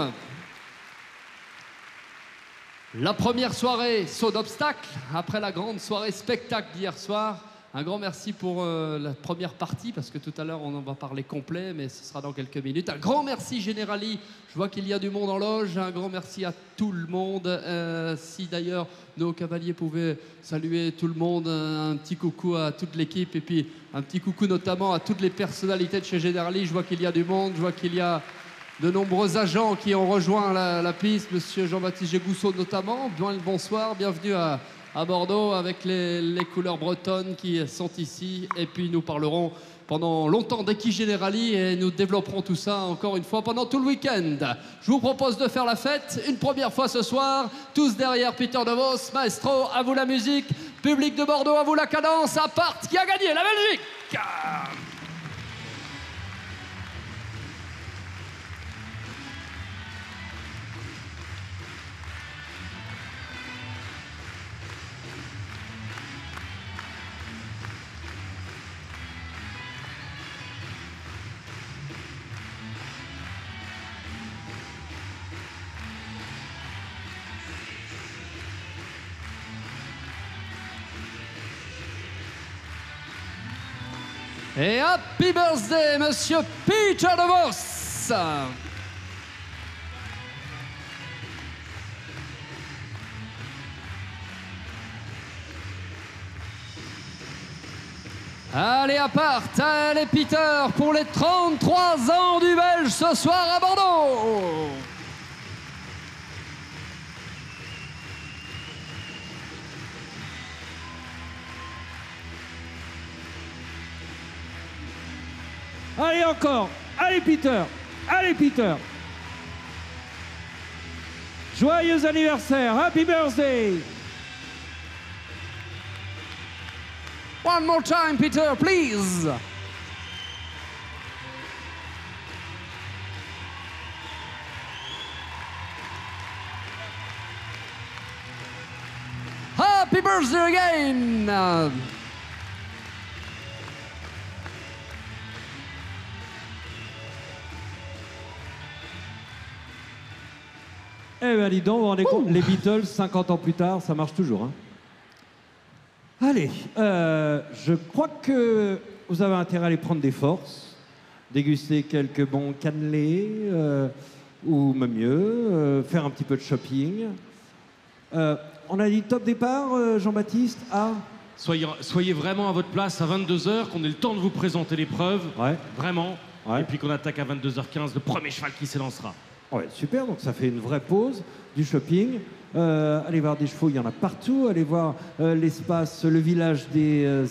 la première soirée saut d'obstacle après la grande soirée spectacle d'hier soir. Un grand merci pour la première partie parce que tout à l'heure on en va parler complet mais ce sera dans quelques minutes. Un grand merci Generali, je vois qu'il y a du monde en loge. Un grand merci à tout le monde. Si d'ailleurs nos cavaliers pouvaient saluer tout le monde, un petit coucou à toute l'équipe et puis un petit coucou notamment à toutes les personnalités de chez Generali. Je vois qu'il y a du monde, je vois qu'il y a de nombreux agents qui ont rejoint la piste, monsieur Jean-Baptiste Gégousseau notamment. Bonsoir, bienvenue à Bordeaux avec les couleurs bretonnes qui sont ici. Et puis nous parlerons pendant longtemps d'Equis Generali et nous développerons tout ça encore une fois pendant tout le week-end. Je vous propose de faire la fête une première fois ce soir, tous derrière Peter de Vos. Maestro, à vous la musique. Public de Bordeaux, à vous la cadence. Apart qui a gagné la Belgique. Et happy birthday, monsieur Peter de Vos. Allez, à part, allez Peter pour les 33 ans du Belge ce soir à Bordeaux. Allez encore, allez Peter, allez Peter. Joyeux anniversaire, happy birthday. One more time, Peter, please. Happy birthday again. Eh bien, dis donc, vous vous rendez compte, les Beatles, 50 ans plus tard, ça marche toujours. Hein. Allez, je crois que vous avez intérêt à aller prendre des forces, déguster quelques bons cannelés, ou même mieux, faire un petit peu de shopping. On a dit top départ, Jean-Baptiste, à... Soyez vraiment à votre place à 22h, qu'on ait le temps de vous présenter l'épreuve. Ouais. Vraiment. Ouais. Et puis qu'on attaque à 22h15 le premier cheval qui s'élancera. Ouais, super, donc ça fait une vraie pause, du shopping. Allez voir des chevaux, il y en a partout. Allez voir l'espace, le village des